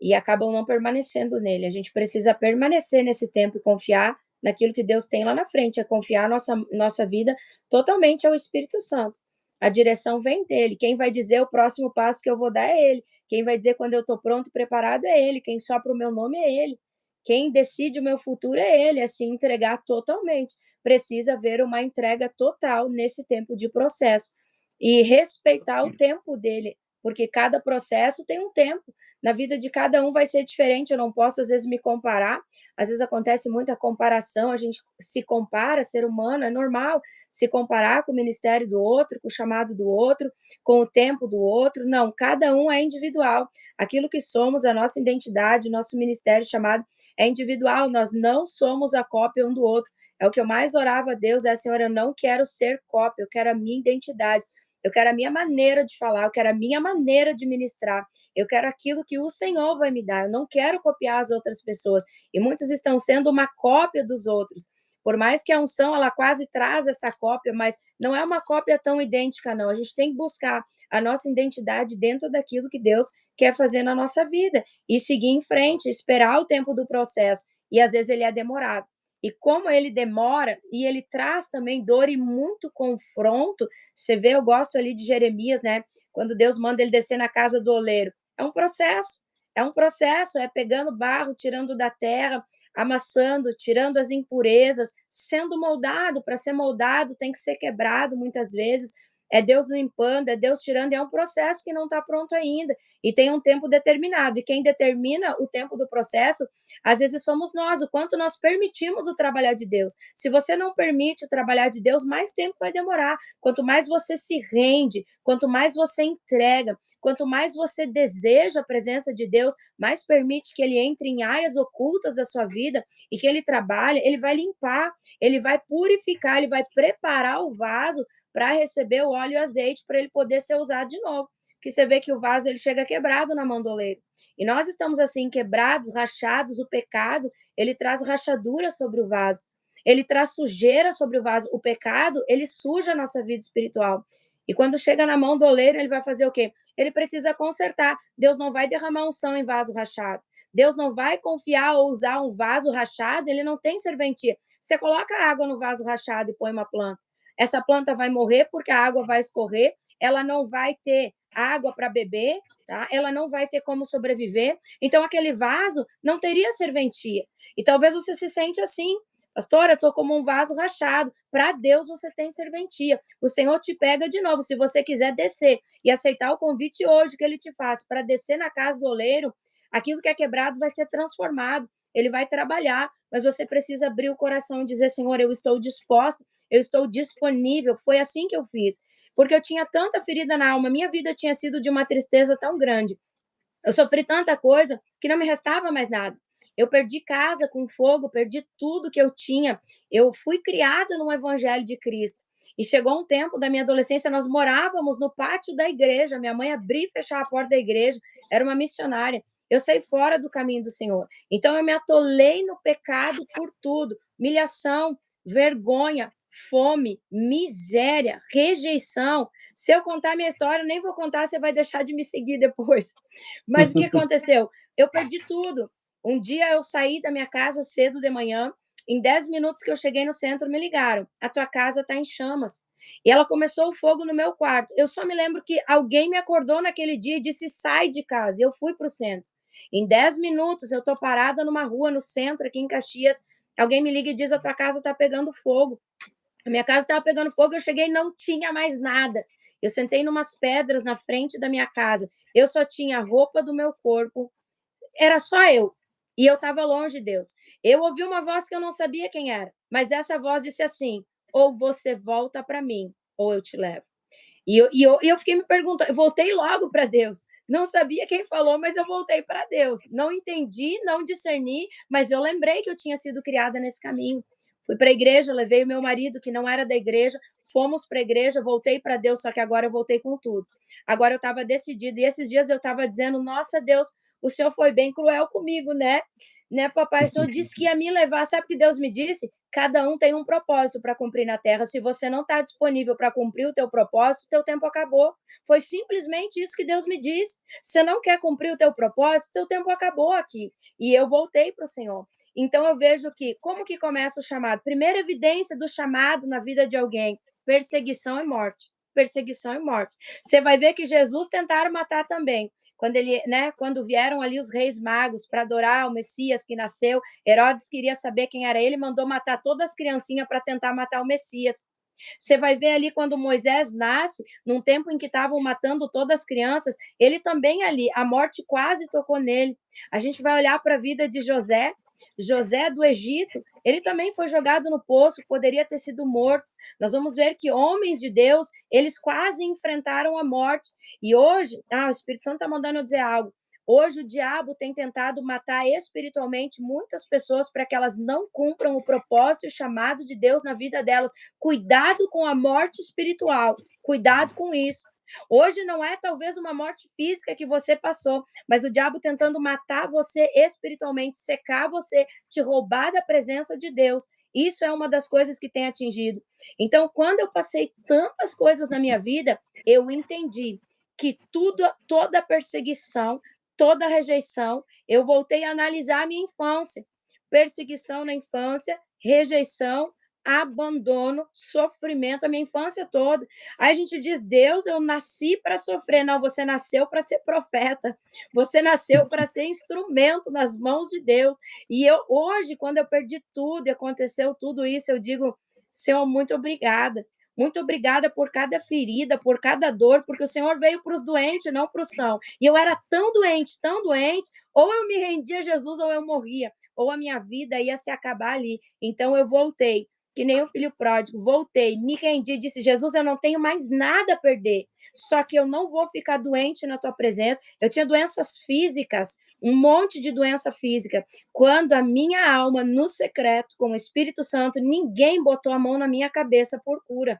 e acabam não permanecendo nele. A gente precisa permanecer nesse tempo e confiar naquilo que Deus tem lá na frente, é confiar nossa vida totalmente ao Espírito Santo. A direção vem dele. Quem vai dizer o próximo passo que eu vou dar é ele. Quem vai dizer quando eu estou pronto e preparado é ele. Quem sopra o meu nome é ele. Quem decide o meu futuro é ele. Assim, entregar totalmente. Precisa haver uma entrega total nesse tempo de processo e respeitar o tempo dele, porque cada processo tem um tempo. Na vida de cada um vai ser diferente, eu não posso às vezes me comparar, às vezes acontece muita comparação, a gente se compara, ser humano, é normal se comparar com o ministério do outro, com o chamado do outro, com o tempo do outro, não, cada um é individual, aquilo que somos, a nossa identidade, o nosso ministério chamado é individual, nós não somos a cópia um do outro, é o que eu mais orava a Deus, é, Senhor, eu não quero ser cópia, eu quero a minha identidade, eu quero a minha maneira de falar, eu quero a minha maneira de ministrar, eu quero aquilo que o Senhor vai me dar. Eu não quero copiar as outras pessoas. E muitos estão sendo uma cópia dos outros. Por mais que a unção ela quase traz essa cópia, mas não é uma cópia tão idêntica, não. A gente tem que buscar a nossa identidade dentro daquilo que Deus quer fazer na nossa vida e seguir em frente, esperar o tempo do processo. E às vezes ele é demorado. E como ele demora e ele traz também dor e muito confronto, você vê, eu gosto ali de Jeremias, né? Quando Deus manda ele descer na casa do oleiro. É um processo, é pegando barro, tirando da terra, amassando, tirando as impurezas, sendo moldado. Para ser moldado, tem que ser quebrado muitas vezes. É Deus limpando, é Deus tirando, é um processo que não está pronto ainda. E tem um tempo determinado. E quem determina o tempo do processo, às vezes somos nós, o quanto nós permitimos o trabalhar de Deus. Se você não permite o trabalhar de Deus, mais tempo vai demorar. Quanto mais você se rende, quanto mais você entrega, quanto mais você deseja a presença de Deus, mais permite que ele entre em áreas ocultas da sua vida e que ele trabalhe, ele vai limpar, ele vai purificar, ele vai preparar o vaso para receber o óleo e o azeite para ele poder ser usado de novo. Que você vê que o vaso ele chega quebrado na mão do oleiro. E nós estamos assim quebrados, rachados, o pecado, ele traz rachadura sobre o vaso. Ele traz sujeira sobre o vaso. O pecado, ele suja a nossa vida espiritual. E quando chega na mão do oleiro, ele vai fazer o quê? Ele precisa consertar. Deus não vai derramar unção em vaso rachado. Deus não vai confiar ou usar um vaso rachado, ele não tem serventia. Você coloca água no vaso rachado e põe uma planta. Essa planta vai morrer porque a água vai escorrer, ela não vai ter água para beber, tá? Ela não vai ter como sobreviver. Então, aquele vaso não teria serventia. E talvez você se sente assim, pastora, eu estou como um vaso rachado. Para Deus você tem serventia. O Senhor te pega de novo. Se você quiser descer e aceitar o convite hoje que ele te faz para descer na casa do oleiro, aquilo que é quebrado vai ser transformado. Ele vai trabalhar, mas você precisa abrir o coração e dizer: Senhor, eu estou disposta, eu estou disponível. Foi assim que eu fiz. Porque eu tinha tanta ferida na alma, minha vida tinha sido de uma tristeza tão grande. Eu sofri tanta coisa que não me restava mais nada. Eu perdi casa com fogo, perdi tudo que eu tinha. Eu fui criada no Evangelho de Cristo. E chegou um tempo da minha adolescência, nós morávamos no pátio da igreja. Minha mãe abria e fechava a porta da igreja, era uma missionária. Eu saí fora do caminho do Senhor. Então eu me atolei no pecado por tudo: humilhação, vergonha, fome, miséria, rejeição. Se eu contar minha história, nem vou contar, você vai deixar de me seguir depois. Mas o que aconteceu? Eu perdi tudo. Um dia eu saí da minha casa cedo de manhã, em 10 minutos que eu cheguei no centro, me ligaram: a tua casa está em chamas. E ela começou o fogo no meu quarto. Eu só me lembro que alguém me acordou naquele dia e disse: sai de casa. E eu fui para o centro. Em 10 minutos, eu tô parada numa rua no centro, aqui em Caxias, alguém me liga e diz: a tua casa tá pegando fogo. A minha casa estava pegando fogo, eu cheguei e não tinha mais nada. Eu sentei numas pedras na frente da minha casa. Eu só tinha a roupa do meu corpo, era só eu. E eu estava longe de Deus. Eu ouvi uma voz que eu não sabia quem era, mas essa voz disse assim: ou você volta para mim, ou eu te levo. E eu fiquei me perguntando, eu voltei logo para Deus. Não sabia quem falou, mas eu voltei para Deus. Não entendi, não discerni, mas eu lembrei que eu tinha sido criada nesse caminho. Fui para a igreja, levei o meu marido, que não era da igreja, fomos para a igreja, voltei para Deus, só que agora eu voltei com tudo. Agora eu estava decidida, e esses dias eu estava dizendo: nossa Deus, o Senhor foi bem cruel comigo, né, papai? O Senhor disse que ia me levar. Sabe o que Deus me disse? Cada um tem um propósito para cumprir na terra. Se você não está disponível para cumprir o teu propósito, o teu tempo acabou. Foi simplesmente isso que Deus me disse. Você não quer cumprir o teu propósito, o teu tempo acabou aqui. E eu voltei para o Senhor. Então eu vejo que, como que começa o chamado? Primeira evidência do chamado na vida de alguém: perseguição e morte. Perseguição e morte. Você vai ver que Jesus tentaram matar também. Quando vieram ali os reis magos para adorar o Messias que nasceu, Herodes queria saber quem era ele, mandou matar todas as criancinhas para tentar matar o Messias. Você vai ver ali quando Moisés nasce, num tempo em que estavam matando todas as crianças, ele também ali, a morte quase tocou nele. A gente vai olhar para a vida de José. José do Egito, ele também foi jogado no poço, poderia ter sido morto. Nós vamos ver que homens de Deus, eles quase enfrentaram a morte. E hoje, o Espírito Santo está mandando eu dizer algo. Hoje o diabo tem tentado matar espiritualmente muitas pessoas para que elas não cumpram o propósito e o chamado de Deus na vida delas. Cuidado com a morte espiritual. Cuidado com isso. Hoje não é talvez uma morte física que você passou, mas o diabo tentando matar você espiritualmente, secar você, te roubar da presença de Deus. Isso é uma das coisas que tem atingido. Então, quando eu passei tantas coisas na minha vida, eu entendi que toda perseguição, toda rejeição, eu voltei a analisar a minha infância. Perseguição na infância, rejeição, abandono, sofrimento, a minha infância toda. Aí a gente diz: Deus, eu nasci para sofrer. Não, você nasceu para ser profeta. Você nasceu para ser instrumento nas mãos de Deus. E eu hoje, quando eu perdi tudo e aconteceu tudo isso, eu digo: Senhor, muito obrigada. Muito obrigada por cada ferida, por cada dor, porque o Senhor veio para os doentes, não para os sãos. E eu era tão doente, ou eu me rendia a Jesus ou eu morria, ou a minha vida ia se acabar ali. Então eu voltei, que nem o filho pródigo, voltei, me rendi, disse: Jesus, eu não tenho mais nada a perder, só que eu não vou ficar doente na tua presença. Eu tinha doenças físicas, um monte de doença física. Quando a minha alma, no secreto, com o Espírito Santo, ninguém botou a mão na minha cabeça por cura.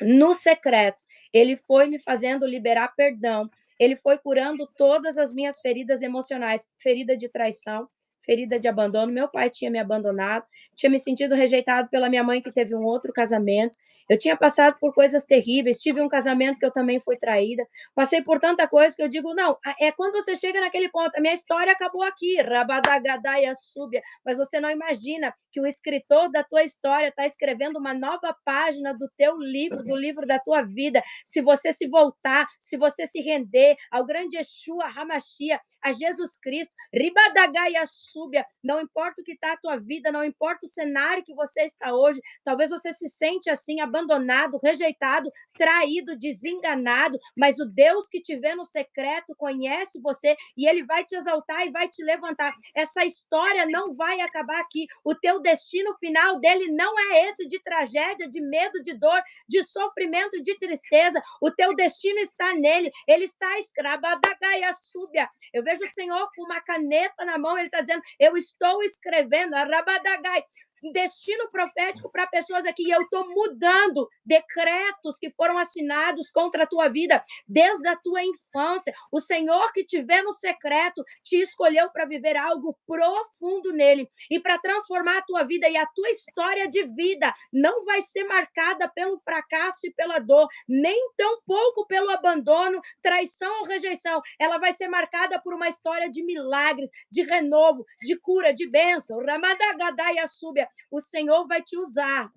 No secreto, ele foi me fazendo liberar perdão, ele foi curando todas as minhas feridas emocionais, ferida de traição, ferida de abandono. Meu pai tinha me abandonado, tinha me sentido rejeitado pela minha mãe, que teve um outro casamento. Eu tinha passado por coisas terríveis, tive um casamento que eu também fui traída, passei por tanta coisa que eu digo: não, é quando você chega naquele ponto, a minha história acabou aqui, rabadagadaya súbia, mas você não imagina que o escritor da tua história está escrevendo uma nova página do teu livro, do livro da tua vida. Se você se voltar, se você se render ao grande Yeshua Hamashia, a Jesus Cristo, ribadagaia súbia, não importa o que está a tua vida, não importa o cenário que você está hoje, talvez você se sente assim, abandonado, rejeitado, traído, desenganado, mas o Deus que te vê no secreto conhece você e ele vai te exaltar e vai te levantar. Essa história não vai acabar aqui. O teu destino final dele não é esse de tragédia, de medo, de dor, de sofrimento, de tristeza. O teu destino está nele. Ele está escravadagaia súbia. Eu vejo o Senhor com uma caneta na mão, ele está dizendo: eu estou escrevendo arabadagai, destino profético para pessoas aqui, e eu estou mudando decretos que foram assinados contra a tua vida desde a tua infância. O Senhor que te vê no secreto te escolheu para viver algo profundo nele e para transformar a tua vida, e a tua história de vida não vai ser marcada pelo fracasso e pela dor, nem tampouco pelo abandono, traição ou rejeição. Ela vai ser marcada por uma história de milagres, de renovo, de cura, de bênção. Ramadagadaia súbia. o Senhor vai te usar,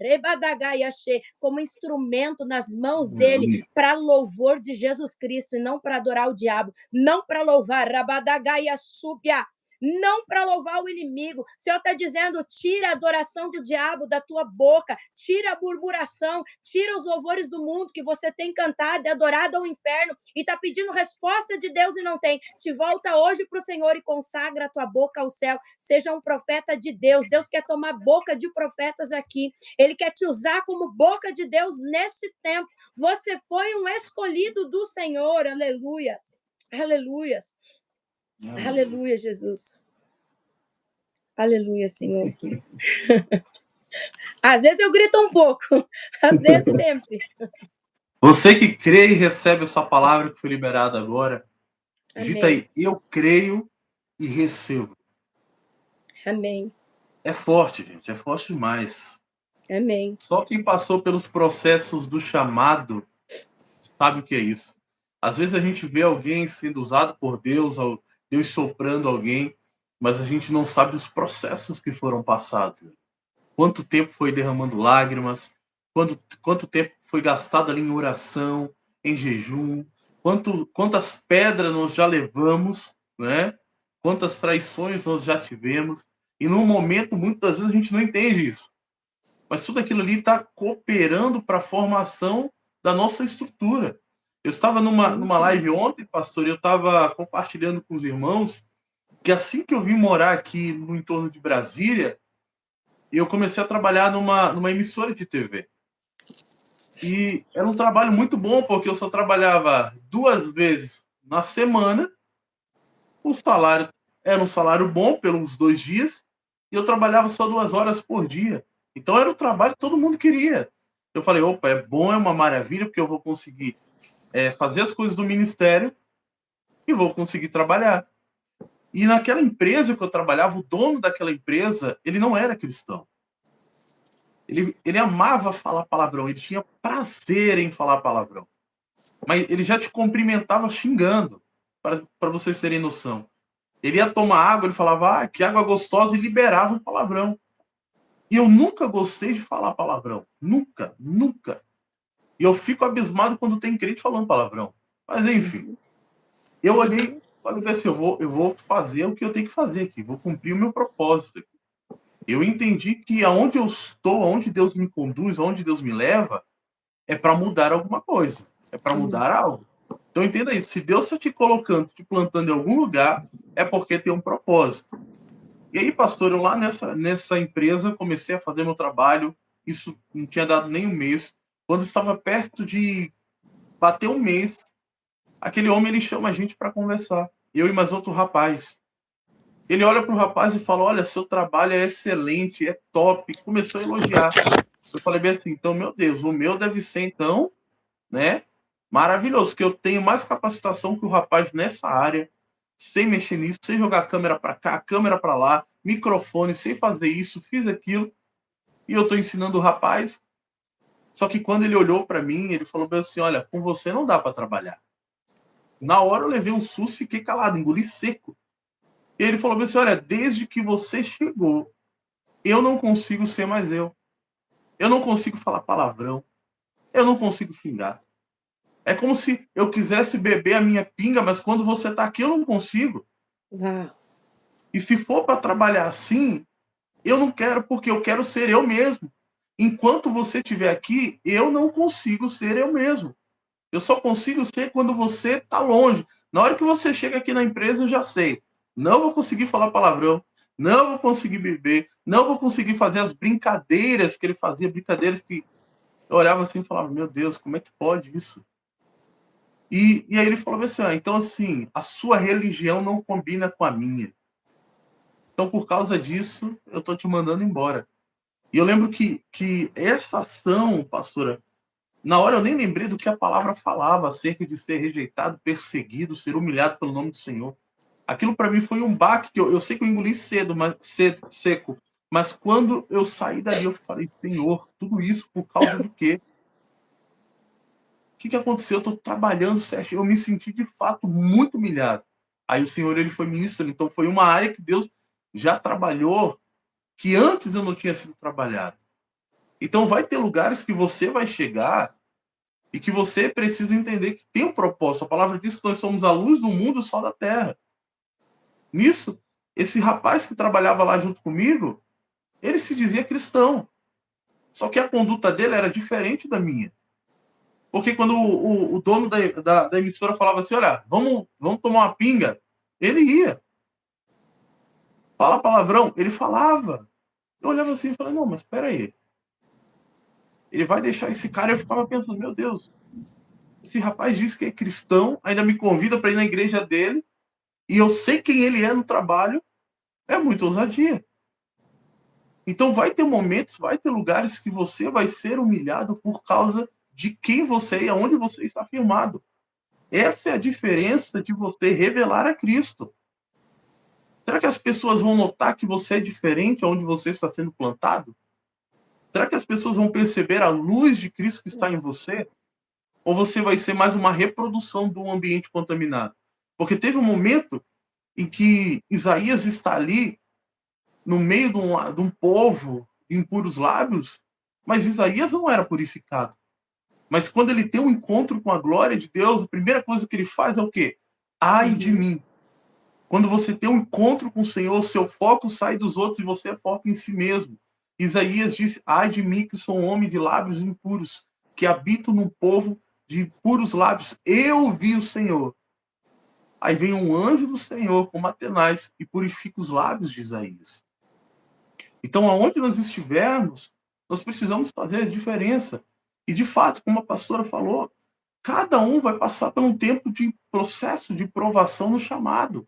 como instrumento nas mãos dele para louvor de Jesus Cristo e não para adorar o diabo, não para louvar, não para louvar o inimigo. O Senhor está dizendo: tira a adoração do diabo da tua boca, tira a murmuração, tira os louvores do mundo que você tem cantado e adorado ao inferno e está pedindo resposta de Deus e não tem. Te volta hoje para o Senhor e consagra a tua boca ao céu. Seja um profeta de Deus. Deus quer tomar boca de profetas aqui. Ele quer te usar como boca de Deus nesse tempo. Você foi um escolhido do Senhor. Aleluias. Aleluias. Aleluia, Jesus. Aleluia, Senhor. Às vezes eu grito um pouco, às vezes sempre. Você que crê e recebe essa palavra que foi liberada agora, digita Amém. aí: eu creio e recebo. Amém. É forte, gente, é forte demais. Amém. Só quem passou pelos processos do chamado sabe o que é isso. Às vezes a gente vê alguém sendo usado por Deus, Deus soprando alguém, mas a gente não sabe os processos que foram passados. Quanto tempo foi derramando lágrimas, quanto tempo foi gastado ali em oração, em jejum, quantas pedras nós já levamos, né? Quantas traições nós já tivemos, e no momento, muitas vezes, a gente não entende isso. Mas tudo aquilo ali está cooperando para a formação da nossa estrutura. Eu estava numa live ontem, pastor, e eu estava compartilhando com os irmãos que assim que eu vim morar aqui no entorno de Brasília, eu comecei a trabalhar numa emissora de TV. E era um trabalho muito bom, porque eu só trabalhava 2 vezes na semana, o salário era um salário bom pelos 2 dias, e eu trabalhava só 2 horas por dia. Então era o trabalho que todo mundo queria. Eu falei: opa, é bom, é uma maravilha, porque eu vou conseguir fazer as coisas do ministério e vou conseguir trabalhar. E naquela empresa que eu trabalhava, o dono daquela empresa, ele não era cristão. Ele amava falar palavrão, ele tinha prazer em falar palavrão. Mas ele já te cumprimentava xingando, para vocês terem noção. Ele ia tomar água, ele falava: que água gostosa, e liberava um palavrão. E eu nunca gostei de falar palavrão. Nunca, nunca. E eu fico abismado quando tem crente falando palavrão. Mas enfim, eu olhei, falei assim: eu vou fazer o que eu tenho que fazer aqui, vou cumprir o meu propósito aqui. Eu entendi que aonde eu estou, aonde Deus me conduz, aonde Deus me leva, é para mudar alguma coisa, é para mudar algo. Então entenda isso: se Deus está te colocando, te plantando em algum lugar, é porque tem um propósito. E aí, pastor, eu lá nessa empresa comecei a fazer meu trabalho, isso não tinha dado nem um mês. Quando estava perto de bater um mês, aquele homem ele chama a gente para conversar, eu e mais outro rapaz. Ele olha para o rapaz e fala: olha, seu trabalho é excelente, é top. Começou a elogiar. Eu falei bem assim: então, meu Deus, o meu deve ser, então, né, maravilhoso, que eu tenho mais capacitação que o rapaz nessa área, sem mexer nisso, sem jogar a câmera para cá, a câmera para lá, microfone, sem fazer isso, fiz aquilo, e eu estou ensinando o rapaz. Só que quando ele olhou para mim, ele falou bem assim: olha, com você não dá para trabalhar. Na hora eu levei um susto, fiquei calado, engoli seco. E ele falou bem assim: olha, desde que você chegou, eu não consigo ser mais eu. Eu não consigo falar palavrão. Eu não consigo xingar. É como se eu quisesse beber a minha pinga, mas quando você está aqui eu não consigo. Uau. E se for para trabalhar assim, eu não quero, porque eu quero ser eu mesmo. Enquanto você estiver aqui, eu não consigo ser eu mesmo. Eu só consigo ser quando você está longe. Na hora que você chega aqui na empresa, eu já sei. Não vou conseguir falar palavrão, não vou conseguir beber, não vou conseguir fazer as brincadeiras que ele fazia, brincadeiras que eu olhava assim e falava: meu Deus, como é que pode isso? E aí ele falou assim: então assim, a sua religião não combina com a minha. Então, por causa disso, eu estou te mandando embora. E eu lembro que essa ação, pastora, na hora eu nem lembrei do que a palavra falava acerca de ser rejeitado, perseguido, ser humilhado pelo nome do Senhor. Aquilo para mim foi um baque que eu sei que eu engoli seco. Mas quando eu saí dali, eu falei: Senhor, tudo isso por causa do quê? O que aconteceu? Eu estou trabalhando certo. Eu me senti, de fato, muito humilhado. Aí o Senhor ele foi ministrando. Então, foi uma área que Deus já trabalhou, que antes eu não tinha sido trabalhado. Então vai ter lugares que você vai chegar e que você precisa entender que tem um propósito. A palavra diz que nós somos a luz do mundo, o sol da terra. Nisso, esse rapaz que trabalhava lá junto comigo, ele se dizia cristão. Só que a conduta dele era diferente da minha. Porque quando o dono da emissora falava assim, olha, vamos tomar uma pinga, ele ia. Fala palavrão, ele falava. Eu olhava assim e falei, não, mas espera aí. Ele vai deixar esse cara? Eu ficava pensando, meu Deus, esse rapaz diz que é cristão, ainda me convida para ir na igreja dele, e eu sei quem ele é no trabalho, é muita ousadia. Então vai ter momentos, vai ter lugares que você vai ser humilhado por causa de quem você é e aonde você está firmado. Essa é a diferença de você revelar a Cristo. Será que as pessoas vão notar que você é diferente aonde você está sendo plantado? Será que as pessoas vão perceber a luz de Cristo que está em você? Ou você vai ser mais uma reprodução do ambiente contaminado? Porque teve um momento em que Isaías está ali no meio de um povo de impuros lábios, mas Isaías não era purificado. Mas quando ele tem um encontro com a glória de Deus, a primeira coisa que ele faz é o quê? Ai de mim. Quando você tem um encontro com o Senhor, seu foco sai dos outros e você foca em si mesmo. Isaías disse, ai de mim que sou um homem de lábios impuros, que habito num povo de puros lábios. Eu vi o Senhor. Aí vem um anjo do Senhor como Atenais e purifica os lábios de Isaías. Então, aonde nós estivermos, nós precisamos fazer a diferença. E, de fato, como a pastora falou, cada um vai passar por um tempo de processo de provação no chamado.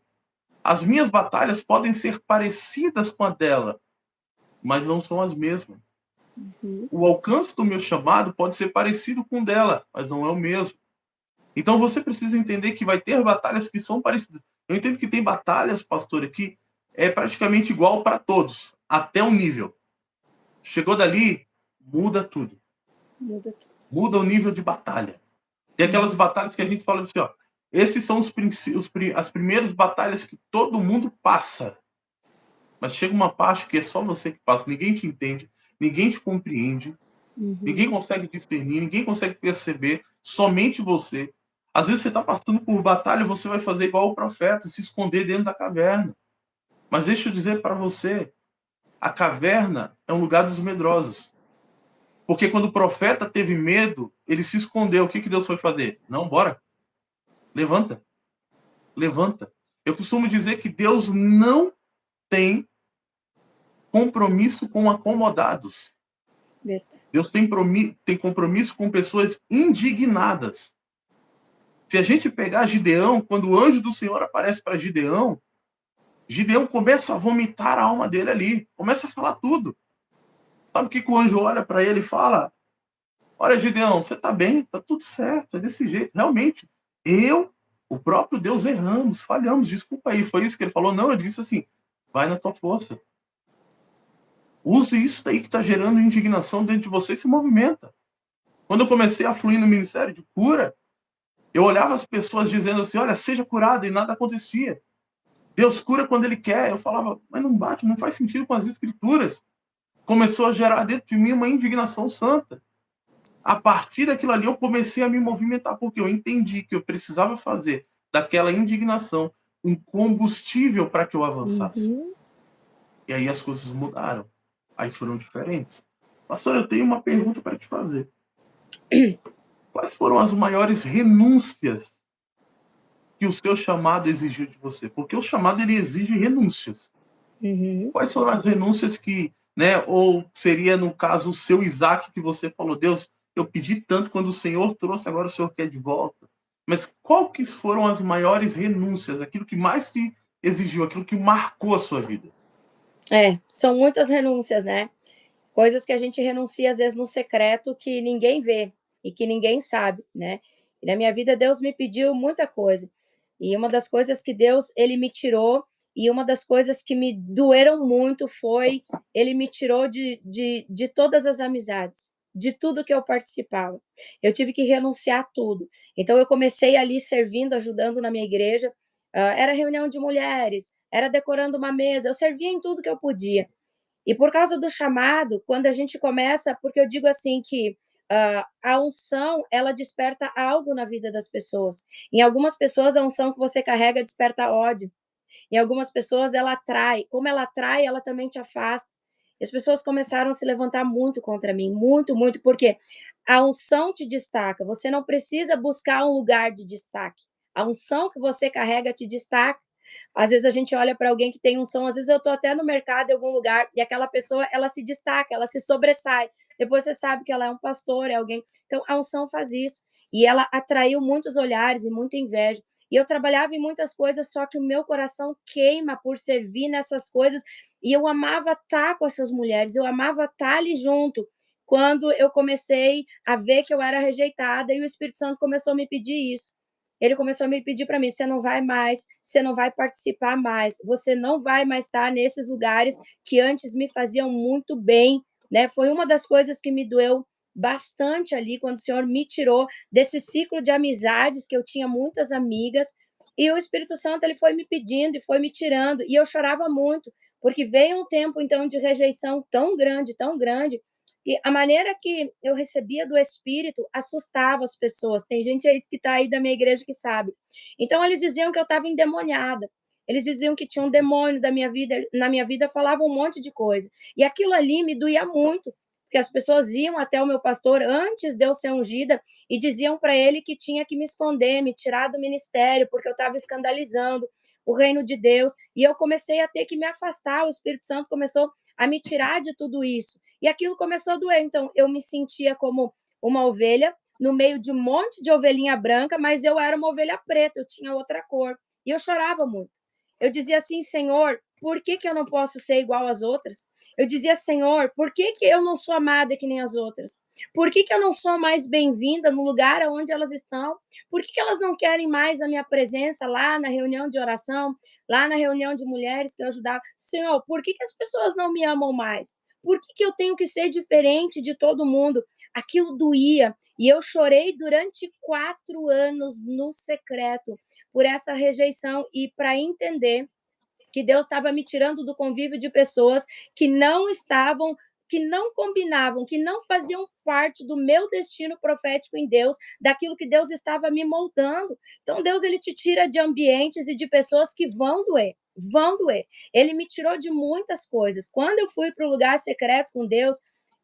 As minhas batalhas podem ser parecidas com a dela, mas não são as mesmas. O alcance do meu chamado pode ser parecido com o dela, mas não é o mesmo. Então você precisa entender que vai ter batalhas que são parecidas. Eu entendo que tem batalhas, pastor, que é praticamente igual para todos, até um nível. Chegou dali, muda tudo. Muda tudo. Muda o nível de batalha. Tem aquelas batalhas que a gente fala assim, ó. Esses são as primeiras batalhas que todo mundo passa. Mas chega uma parte que é só você que passa. Ninguém te entende, ninguém te compreende, ninguém consegue discernir, ninguém consegue perceber, somente você. Às vezes você está passando por batalha, você vai fazer igual o profeta, se esconder dentro da caverna. Mas deixa eu dizer para você, a caverna é um lugar dos medrosos. Porque quando o profeta teve medo, ele se escondeu. O que Deus foi fazer? Não, bora. Levanta. Levanta. Eu costumo dizer que Deus não tem compromisso com acomodados. Verdade. Deus tem compromisso com pessoas indignadas. Se a gente pegar Gideão, quando o anjo do Senhor aparece para Gideão, Gideão começa a vomitar a alma dele ali, começa a falar tudo. Sabe o que o anjo olha para ele e fala? Olha, Gideão, você está bem, está tudo certo, é desse jeito. Realmente, o próprio Deus, erramos, falhamos, desculpa aí. Foi isso que ele falou? Não, ele disse assim, vai na tua força. Use isso daí que está gerando indignação dentro de você e se movimenta. Quando eu comecei a fluir no ministério de cura, eu olhava as pessoas dizendo assim, olha, seja curado, e nada acontecia. Deus cura quando Ele quer. Eu falava, mas não bate, não faz sentido com as escrituras. Começou a gerar dentro de mim uma indignação santa. A partir daquilo ali, eu comecei a me movimentar, porque eu entendi que eu precisava fazer daquela indignação um combustível para que eu avançasse. E aí as coisas mudaram. Aí foram diferentes. Pastor, eu tenho uma pergunta para te fazer. Quais foram as maiores renúncias que o seu chamado exigiu de você? Porque o chamado ele exige renúncias. Quais foram as renúncias que, né, ou seria no caso o seu Isaac que você falou, Deus, eu pedi tanto quando o Senhor trouxe, agora o Senhor quer de volta. Mas qual que foram as maiores renúncias, aquilo que mais te exigiu, aquilo que marcou a sua vida? São muitas renúncias, né? Coisas que a gente renuncia às vezes no secreto que ninguém vê e que ninguém sabe, né? E na minha vida Deus me pediu muita coisa. E uma das coisas que Deus ele me tirou e uma das coisas que me doeram muito foi ele me tirou de todas as amizades, de tudo que eu participava. Eu tive que renunciar a tudo. Então eu comecei ali servindo, ajudando na minha igreja. Era reunião de mulheres, era decorando uma mesa, eu servia em tudo que eu podia. E por causa do chamado, quando a gente começa, porque eu digo assim que a unção, ela desperta algo na vida das pessoas. Em algumas pessoas, a unção que você carrega desperta ódio. Em algumas pessoas, ela atrai. Como ela atrai, ela também te afasta. E as pessoas começaram a se levantar muito contra mim, muito, muito, porque a unção te destaca. Você não precisa buscar um lugar de destaque. A unção que você carrega te destaca. Às vezes a gente olha para alguém que tem unção, às vezes eu estou até no mercado em algum lugar e aquela pessoa, ela se destaca, ela se sobressai. Depois você sabe que ela é um pastor, é alguém. Então a unção faz isso. E ela atraiu muitos olhares e muita inveja. E eu trabalhava em muitas coisas, só que o meu coração queima por servir nessas coisas. E eu amava estar com essas mulheres, eu amava estar ali junto. Quando eu comecei a ver que eu era rejeitada e o Espírito Santo começou a me pedir isso. Ele começou a me pedir para mim: você não vai mais, você não vai participar mais, você não vai mais estar nesses lugares que antes me faziam muito bem, né? Foi uma das coisas que me doeu bastante ali quando o Senhor me tirou desse ciclo de amizades que eu tinha muitas amigas e o Espírito Santo ele foi me pedindo e foi me tirando e eu chorava muito porque veio um tempo então de rejeição tão grande e a maneira que eu recebia do Espírito assustava as pessoas. Tem gente aí que está aí da minha igreja que sabe. Então eles diziam que eu estava endemoniada. Eles diziam que tinha um demônio da minha vida, na minha vida falavam um monte de coisa. E aquilo ali me doía muito, porque as pessoas iam até o meu pastor antes de eu ser ungida e diziam para ele que tinha que me esconder, me tirar do ministério, porque eu estava escandalizando o reino de Deus. E eu comecei a ter que me afastar, o Espírito Santo começou a me tirar de tudo isso. E aquilo começou a doer. Então, eu me sentia como uma ovelha no meio de um monte de ovelhinha branca, mas eu era uma ovelha preta, eu tinha outra cor. E eu chorava muito. Eu dizia assim: Senhor, por que, que eu não posso ser igual às outras? Eu dizia: Senhor, por que, que eu não sou amada que nem as outras? Por que, que eu não sou mais bem-vinda no lugar onde elas estão? Por que, que elas não querem mais a minha presença lá na reunião de oração, lá na reunião de mulheres que eu ajudava? Senhor, por que, que as pessoas não me amam mais? Por que, que eu tenho que ser diferente de todo mundo? Aquilo doía. E eu chorei durante 4 anos no secreto por essa rejeição e para entender que Deus estava me tirando do convívio de pessoas que não estavam, que não combinavam, que não faziam parte do meu destino profético em Deus, daquilo que Deus estava me moldando. Então Deus ele te tira de ambientes e de pessoas que vão doer, vão doer. Ele me tirou de muitas coisas. Quando eu fui para o lugar secreto com Deus,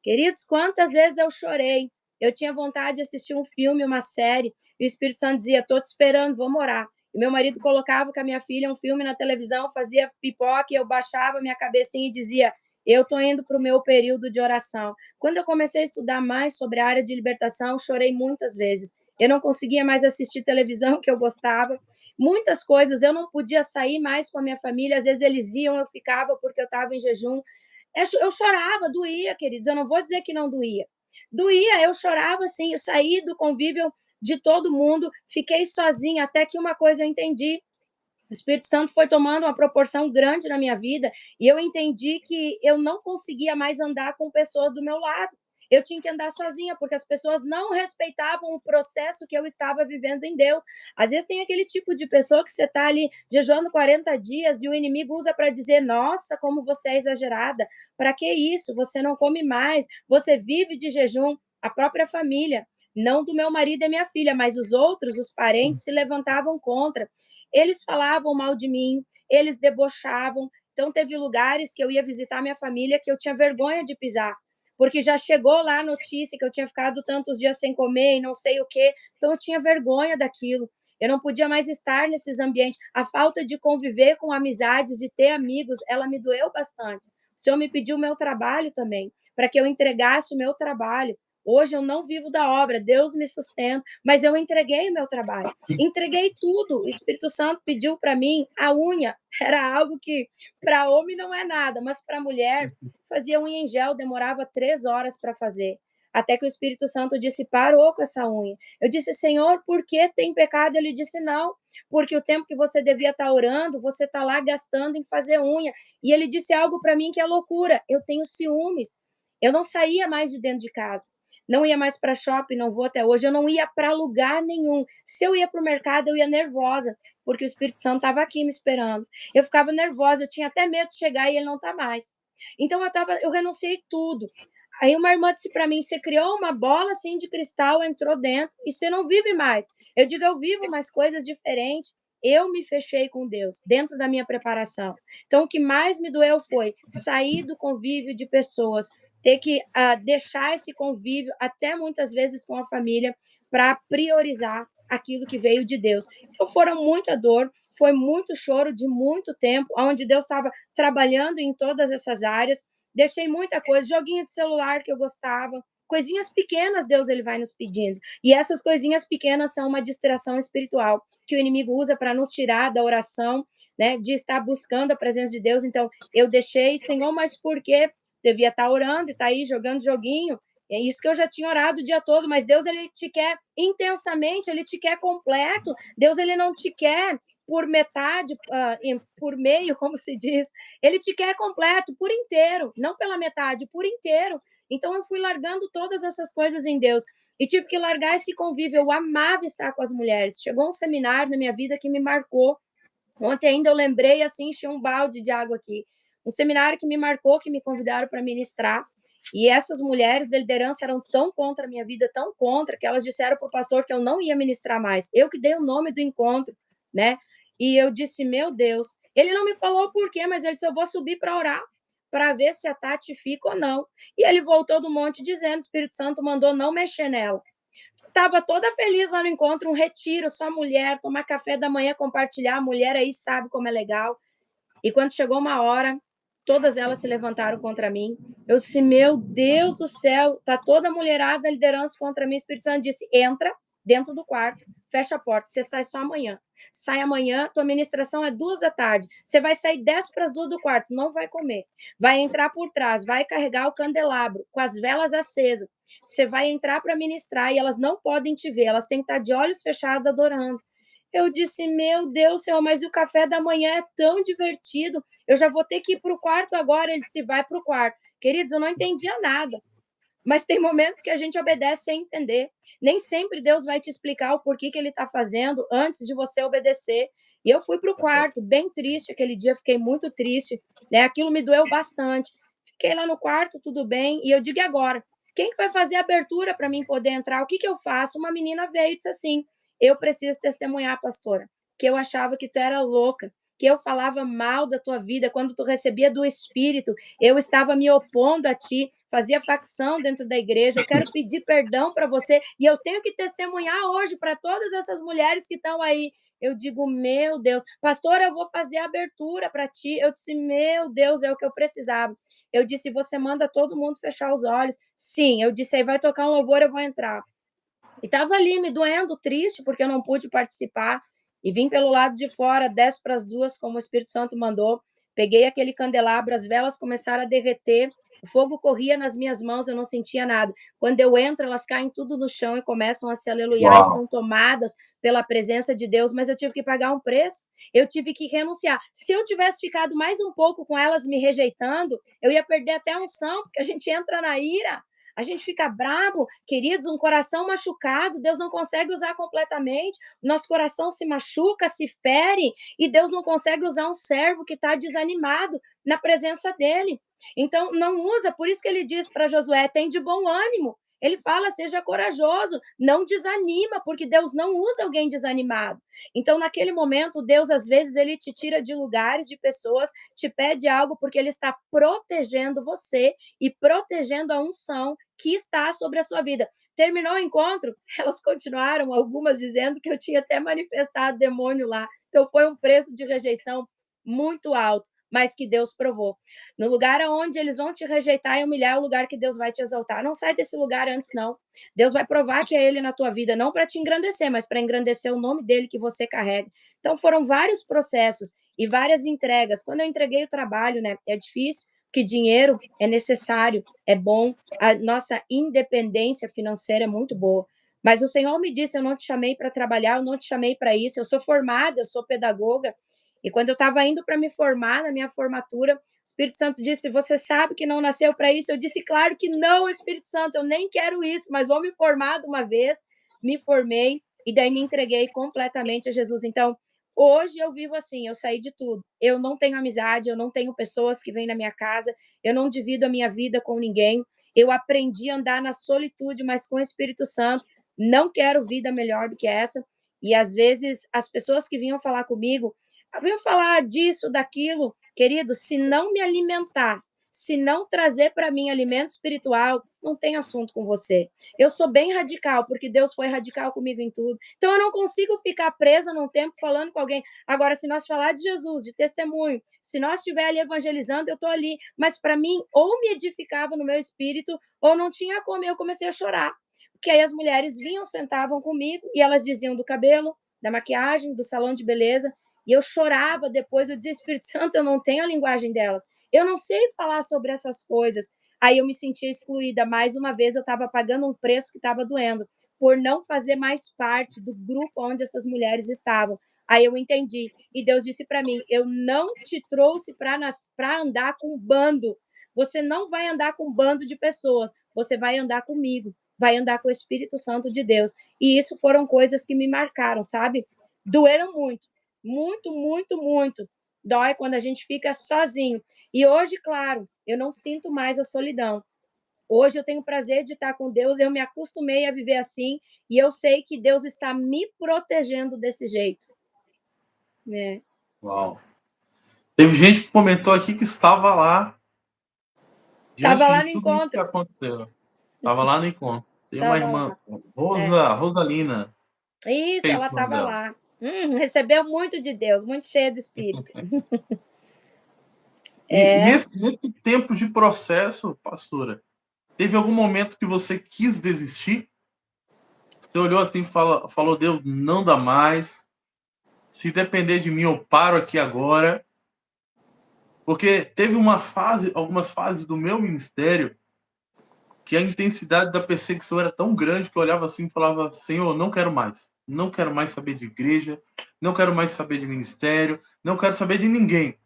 queridos, quantas vezes eu chorei. Eu tinha vontade de assistir um filme, uma série, e o Espírito Santo dizia: "Tô te esperando, vamos orar". E meu marido colocava com a minha filha um filme na televisão, fazia pipoca e eu baixava minha cabecinha e dizia: eu estou indo para o meu período de oração. Quando eu comecei a estudar mais sobre a área de libertação, chorei muitas vezes. Eu não conseguia mais assistir televisão que eu gostava. Muitas coisas, eu não podia sair mais com a minha família. Às vezes eles iam, eu ficava porque eu estava em jejum. Eu chorava, doía, queridos. Eu não vou dizer que não doía. Doía, eu chorava assim. Eu saí do convívio de todo mundo, fiquei sozinha, até que uma coisa eu entendi. O Espírito Santo foi tomando uma proporção grande na minha vida e eu entendi que eu não conseguia mais andar com pessoas do meu lado. Eu tinha que andar sozinha, porque as pessoas não respeitavam o processo que eu estava vivendo em Deus. Às vezes tem aquele tipo de pessoa que você está ali jejuando 40 dias e o inimigo usa para dizer: nossa, como você é exagerada, para que isso? Você não come mais, você vive de jejum. A própria família, não do meu marido e minha filha, mas os outros, os parentes, se levantavam contra. Eles falavam mal de mim, eles debochavam. Então, teve lugares que eu ia visitar minha família que eu tinha vergonha de pisar, porque já chegou lá a notícia que eu tinha ficado tantos dias sem comer e não sei o quê. Então, eu tinha vergonha daquilo. Eu não podia mais estar nesses ambientes. A falta de conviver com amizades, de ter amigos, ela me doeu bastante. O Senhor me pediu o meu trabalho também, para que eu entregasse o meu trabalho. Hoje eu não vivo da obra, Deus me sustenta, mas eu entreguei o meu trabalho. Entreguei tudo. O Espírito Santo pediu para mim a unha. Era algo que para homem não é nada, mas para mulher fazia unha em gel, demorava 3 horas para fazer. Até que o Espírito Santo disse: parou com essa unha. Eu disse: Senhor, por que tem pecado? Ele disse: não, porque o tempo que você devia estar orando, você está lá gastando em fazer unha. E ele disse algo para mim que é loucura: eu tenho ciúmes. Eu não saía mais de dentro de casa. Não ia mais para shopping, não vou até hoje. Eu não ia para lugar nenhum. Se eu ia para o mercado, eu ia nervosa, porque o Espírito Santo estava aqui me esperando. Eu ficava nervosa, eu tinha até medo de chegar e ele não está mais. Então eu renunciei tudo. Aí uma irmã disse para mim: você criou uma bola assim de cristal, entrou dentro e você não vive mais. Eu digo: eu vivo, mas coisas diferentes. Eu me fechei com Deus dentro da minha preparação. Então, o que mais me doeu foi sair do convívio de pessoas, ter que deixar esse convívio, até muitas vezes com a família, para priorizar aquilo que veio de Deus. Então, foram muita dor, foi muito choro de muito tempo, onde Deus estava trabalhando em todas essas áreas. Deixei muita coisa, joguinho de celular que eu gostava, coisinhas pequenas Deus ele vai nos pedindo. E essas coisinhas pequenas são uma distração espiritual que o inimigo usa para nos tirar da oração, né, de estar buscando a presença de Deus. Então, eu deixei, Senhor, mas por quê? Devia estar orando e estar aí jogando joguinho. É isso que eu já tinha orado o dia todo, mas Deus ele te quer intensamente, ele te quer completo. Deus ele não te quer por metade, por meio, como se diz. Ele te quer completo, por inteiro, não pela metade, por inteiro. Então eu fui largando todas essas coisas em Deus e tive que largar esse convívio. Eu amava estar com as mulheres. Chegou um seminário na minha vida que me marcou. Ontem ainda eu lembrei, assim, enchi um balde de água aqui. Um seminário que me marcou, que me convidaram para ministrar. E essas mulheres da liderança eram tão contra a minha vida, tão contra, que elas disseram para o pastor que eu não ia ministrar mais. Eu que dei o nome do encontro, né? E eu disse, meu Deus. Ele não me falou o porquê, mas ele disse, eu vou subir para orar, para ver se a Tati fica ou não. E ele voltou do monte dizendo, o Espírito Santo mandou não mexer nela. Estava toda feliz lá no encontro, um retiro, só mulher, tomar café da manhã, compartilhar, a mulher aí sabe como é legal. E quando chegou uma hora, todas elas se levantaram contra mim. Eu disse, meu Deus do céu, tá toda a mulherada da liderança contra mim. O Espírito Santo disse, entra dentro do quarto, fecha a porta, você sai só amanhã. Sai amanhã, tua ministração é 2 da tarde. Você vai sair 10 para as 2 do quarto, não vai comer. Vai entrar por trás, vai carregar o candelabro com as velas acesas. Você vai entrar para ministrar e elas não podem te ver, elas têm que estar de olhos fechados adorando. Eu disse, meu Deus, Senhor, mas o café da manhã é tão divertido. Eu já vou ter que ir para o quarto agora. Ele disse, vai para o quarto. Queridos, eu não entendia nada. Mas tem momentos que a gente obedece sem entender. Nem sempre Deus vai te explicar o porquê que ele está fazendo antes de você obedecer. E eu fui para o quarto, bem triste aquele dia, fiquei muito triste. Né? Aquilo me doeu bastante. Fiquei lá no quarto, tudo bem. E eu digo, e agora? Quem que vai fazer a abertura para mim poder entrar? O que eu faço? Uma menina veio e disse assim, eu preciso testemunhar, pastora, que eu achava que tu era louca, que eu falava mal da tua vida, quando tu recebia do Espírito, eu estava me opondo a ti, fazia facção dentro da igreja, eu quero pedir perdão para você, e eu tenho que testemunhar hoje para todas essas mulheres que estão aí. Eu digo, meu Deus, pastor, eu vou fazer a abertura para ti. Eu disse, meu Deus, é o que eu precisava. Eu disse, você manda todo mundo fechar os olhos? Sim, eu disse, aí vai tocar um louvor, eu vou entrar. E estava ali me doendo, triste, porque eu não pude participar. E vim pelo lado de fora, 10 para as 2, como o Espírito Santo mandou. Peguei aquele candelabro, as velas começaram a derreter, o fogo corria nas minhas mãos, eu não sentia nada. Quando eu entro, elas caem tudo no chão e começam a se aleluiar e são tomadas pela presença de Deus, mas eu tive que pagar um preço, eu tive que renunciar. Se eu tivesse ficado mais um pouco com elas me rejeitando, eu ia perder até a unção, porque a gente entra na ira, a gente fica brabo, queridos, um coração machucado, Deus não consegue usar completamente, nosso coração se machuca, se fere, e Deus não consegue usar um servo que está desanimado na presença dele. Então, não usa, por isso que ele diz para Josué, tem de bom ânimo. Ele fala, seja corajoso, não desanima, porque Deus não usa alguém desanimado. Então, naquele momento, Deus, às vezes, ele te tira de lugares, de pessoas, te pede algo porque ele está protegendo você e protegendo a unção que está sobre a sua vida. Terminou o encontro, elas continuaram, algumas dizendo que eu tinha até manifestado demônio lá. Então, foi um preço de rejeição muito alto, mas que Deus provou. No lugar onde eles vão te rejeitar e humilhar, é o lugar que Deus vai te exaltar. Não sai desse lugar antes, não. Deus vai provar que é Ele na tua vida, não para te engrandecer, mas para engrandecer o nome dele que você carrega. Então, foram vários processos e várias entregas. Quando eu entreguei o trabalho, né, é difícil, porque dinheiro é necessário, é bom, a nossa independência financeira é muito boa. Mas o Senhor me disse, eu não te chamei para trabalhar, eu não te chamei para isso, eu sou formada, eu sou pedagoga, e quando eu estava indo para me formar, na minha formatura, o Espírito Santo disse, você sabe que não nasceu para isso? Eu disse, claro que não, Espírito Santo, eu nem quero isso, mas vou me formar de uma vez, me formei, e daí me entreguei completamente a Jesus. Então, Hoje eu vivo assim, eu saí de tudo. Eu não tenho amizade, eu não tenho pessoas que vêm na minha casa, eu não divido a minha vida com ninguém. Eu aprendi a andar na solitude, mas com o Espírito Santo. Não quero vida melhor do que essa. E às vezes as pessoas que vinham falar comigo, vinham falar disso, daquilo. Querido, se não me alimentar, se não trazer para mim alimento espiritual, não tem assunto com você. Eu sou bem radical, porque Deus foi radical comigo em tudo. Então eu não consigo ficar presa num tempo falando com alguém. Agora, se nós falar de Jesus, de testemunho, se nós estiver ali evangelizando, eu estou ali. Mas para mim, ou me edificava no meu espírito, ou não tinha como. Eu comecei a chorar. Porque aí as mulheres vinham, sentavam comigo e elas diziam do cabelo, da maquiagem, do salão de beleza. E eu chorava depois, eu dizia, Espírito Santo, eu não tenho a linguagem delas. Eu não sei falar sobre essas coisas. Aí eu me sentia excluída. Mais uma vez, eu estava pagando um preço que estava doendo, por não fazer mais parte do grupo onde essas mulheres estavam. Aí eu entendi. E Deus disse para mim: eu não te trouxe para andar com um bando. Você não vai andar com um bando de pessoas. Você vai andar comigo. Vai andar com o Espírito Santo de Deus. E isso foram coisas que me marcaram, sabe? Doeram muito. Muito, muito, muito. Dói quando a gente fica sozinho. E hoje, claro, eu não sinto mais a solidão. Hoje eu tenho o prazer de estar com Deus, eu me acostumei a viver assim, e eu sei que Deus está me protegendo desse jeito. É. Uau. Teve gente que comentou aqui que estava lá Estava diante lá de no tudo isso que encontro. aconteceu. Estava lá no encontro. Tem uma Estava irmã, lá. É. Rosalina. Isso, Que é isso ela o nome estava dela? lá. Recebeu muito de Deus, muito cheia do Espírito. E É. nesse tempo de processo, pastora, teve algum momento que você quis desistir? Você olhou assim e falou, Deus, não dá mais. Se depender de mim, eu paro aqui agora. Porque teve algumas fases do meu ministério que a intensidade da perseguição era tão grande que eu olhava assim e falava, Senhor, não quero mais. Não quero mais saber de igreja, não quero mais saber de ministério, não quero saber de ninguém.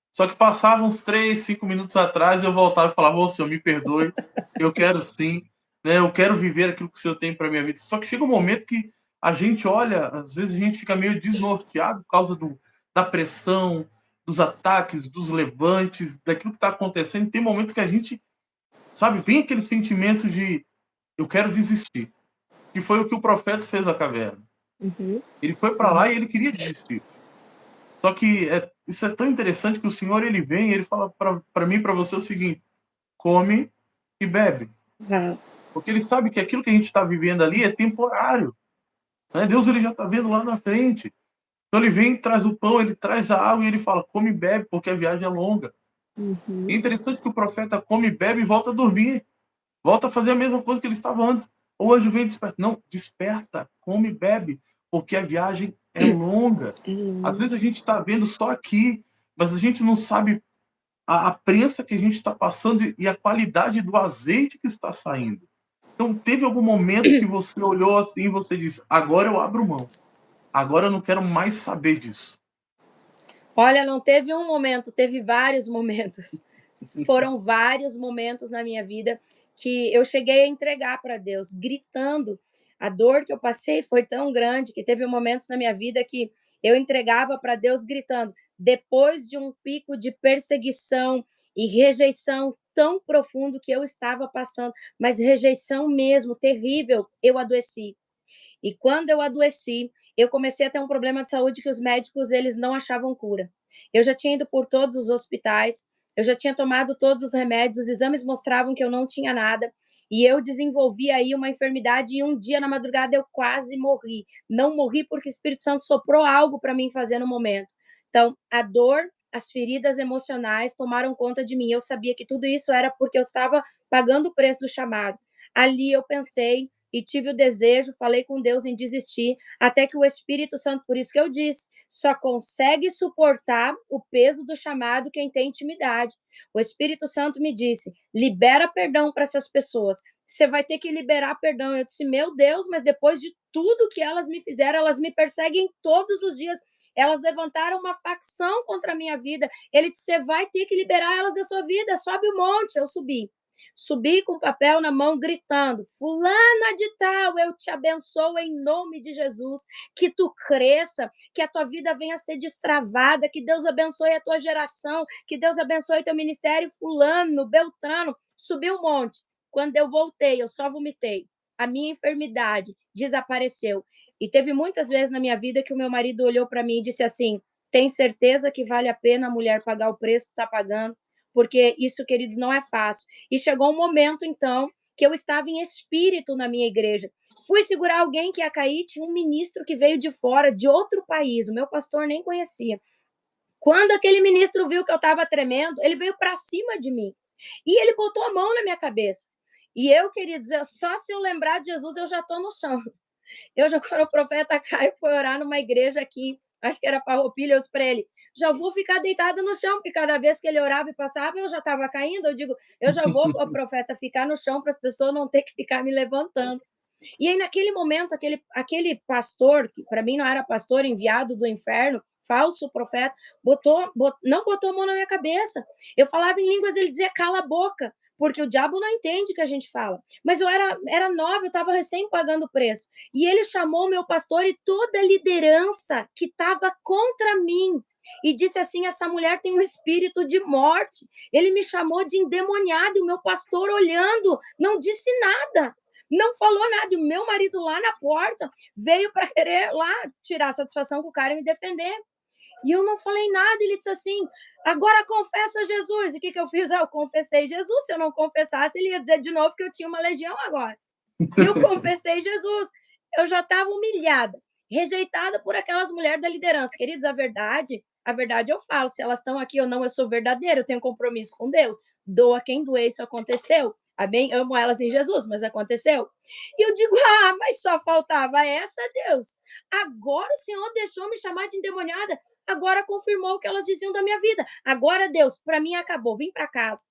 Só que passavam uns 3, 5 minutos atrás, eu voltava e falava, ô Senhor, me perdoe, eu quero sim, né? Eu quero viver aquilo que o Senhor tem para minha vida. Só que chega um momento que a gente olha, às vezes a gente fica meio desnorteado por causa da pressão, dos ataques, dos levantes, daquilo que está acontecendo. Tem momentos que a gente, sabe, vem aquele sentimento de eu quero desistir, que foi o que o profeta fez à caverna. Uhum. Ele foi para lá e ele queria desistir. Só que isso é tão interessante que o Senhor ele vem e ele fala para mim e para você o seguinte: come e bebe. Uau. Porque ele sabe que aquilo que a gente está vivendo ali é temporário. Né? Deus ele já está vendo lá na frente. Então ele vem, traz o pão, ele traz a água e ele fala: come e bebe, porque a viagem é longa. É Uhum. interessante que o profeta come e bebe e volta a dormir. Volta a fazer a mesma coisa que ele estava antes. O anjo vem e desperta. Não, desperta, come e bebe, porque a viagem é longa. Às vezes a gente está vendo só aqui, mas a gente não sabe a prensa que a gente está passando e a qualidade do azeite que está saindo. Então, teve algum momento que você olhou assim e você disse: agora eu abro mão, agora eu não quero mais saber disso. Olha, não teve um momento, teve vários momentos. Foram vários momentos na minha vida que eu cheguei a entregar para Deus, gritando. A dor que eu passei foi tão grande que teve momentos na minha vida que eu entregava para Deus gritando. Depois de um pico de perseguição e rejeição tão profundo que eu estava passando, mas rejeição mesmo, terrível, eu adoeci. E quando eu adoeci, eu comecei a ter um problema de saúde que os médicos eles não achavam cura. Eu já tinha ido por todos os hospitais, eu já tinha tomado todos os remédios, os exames mostravam que eu não tinha nada. E eu desenvolvi aí uma enfermidade e um dia na madrugada eu quase morri. Não morri porque o Espírito Santo soprou algo para mim fazer no momento. Então, a dor, as feridas emocionais tomaram conta de mim. Eu sabia que tudo isso era porque eu estava pagando o preço do chamado. Ali eu pensei e tive o desejo, falei com Deus em desistir, até que o Espírito Santo, por isso que eu disse, só consegue suportar o peso do chamado quem tem intimidade. O Espírito Santo me disse: libera perdão para essas pessoas. Você vai ter que liberar perdão. Eu disse: meu Deus, mas depois de tudo que elas me fizeram, elas me perseguem todos os dias. Elas levantaram uma facção contra a minha vida. Ele disse: você vai ter que liberar elas da sua vida. Sobe o monte. Eu subi. Subi com papel na mão, gritando: fulana de tal, eu te abençoo em nome de Jesus, que tu cresça, que a tua vida venha a ser destravada, que Deus abençoe a tua geração, que Deus abençoe teu ministério, fulano, beltrano. Subi um monte. Quando eu voltei, eu só vomitei. A minha enfermidade desapareceu. E teve muitas vezes na minha vida que o meu marido olhou para mim e disse assim: tem certeza que vale a pena a mulher pagar o preço que está pagando? Porque isso, queridos, não é fácil. E chegou um momento, então, que eu estava em espírito na minha igreja. Fui segurar alguém que ia cair, tinha um ministro que veio de fora, de outro país, o meu pastor nem conhecia. Quando aquele ministro viu que eu estava tremendo, ele veio para cima de mim. E ele botou a mão na minha cabeça. E eu queria dizer, só se eu lembrar de Jesus, eu já estou no chão. Eu já, quando o profeta Caio foi orar numa igreja aqui, acho que era Farroupilha, eu disse para ele: já vou ficar deitada no chão, porque cada vez que ele orava e passava, eu já estava caindo. Eu digo: eu já vou, o profeta, ficar no chão para as pessoas não ter que ficar me levantando. E aí, naquele momento, aquele pastor, que para mim não era pastor, enviado do inferno, falso profeta, não botou a mão na minha cabeça. Eu falava em línguas, ele dizia: cala a boca, porque o diabo não entende o que a gente fala. Mas eu era nova, eu estava recém pagando o preço. E ele chamou o meu pastor e toda a liderança que estava contra mim e disse assim: essa mulher tem um espírito de morte. Ele me chamou de endemoniado e o meu pastor olhando não disse nada. Não falou nada. E o meu marido lá na porta veio para querer lá tirar satisfação com o cara e me defender. E eu não falei nada. Ele disse assim: agora confessa Jesus. E o que eu fiz? Eu confessei Jesus. Se eu não confessasse, ele ia dizer de novo que eu tinha uma legião agora. E eu confessei Jesus. Eu já estava humilhada, rejeitada por aquelas mulheres da liderança. Queridos, a verdade eu falo. Se elas estão aqui ou não, eu sou verdadeira. Eu tenho compromisso com Deus. Doa quem doer, isso aconteceu. Amém? Amo elas em Jesus, mas aconteceu. E eu digo: mas só faltava essa, Deus. Agora o Senhor deixou me chamar de endemoniada. Agora confirmou o que elas diziam da minha vida. Agora, Deus, para mim acabou. Vim para casa.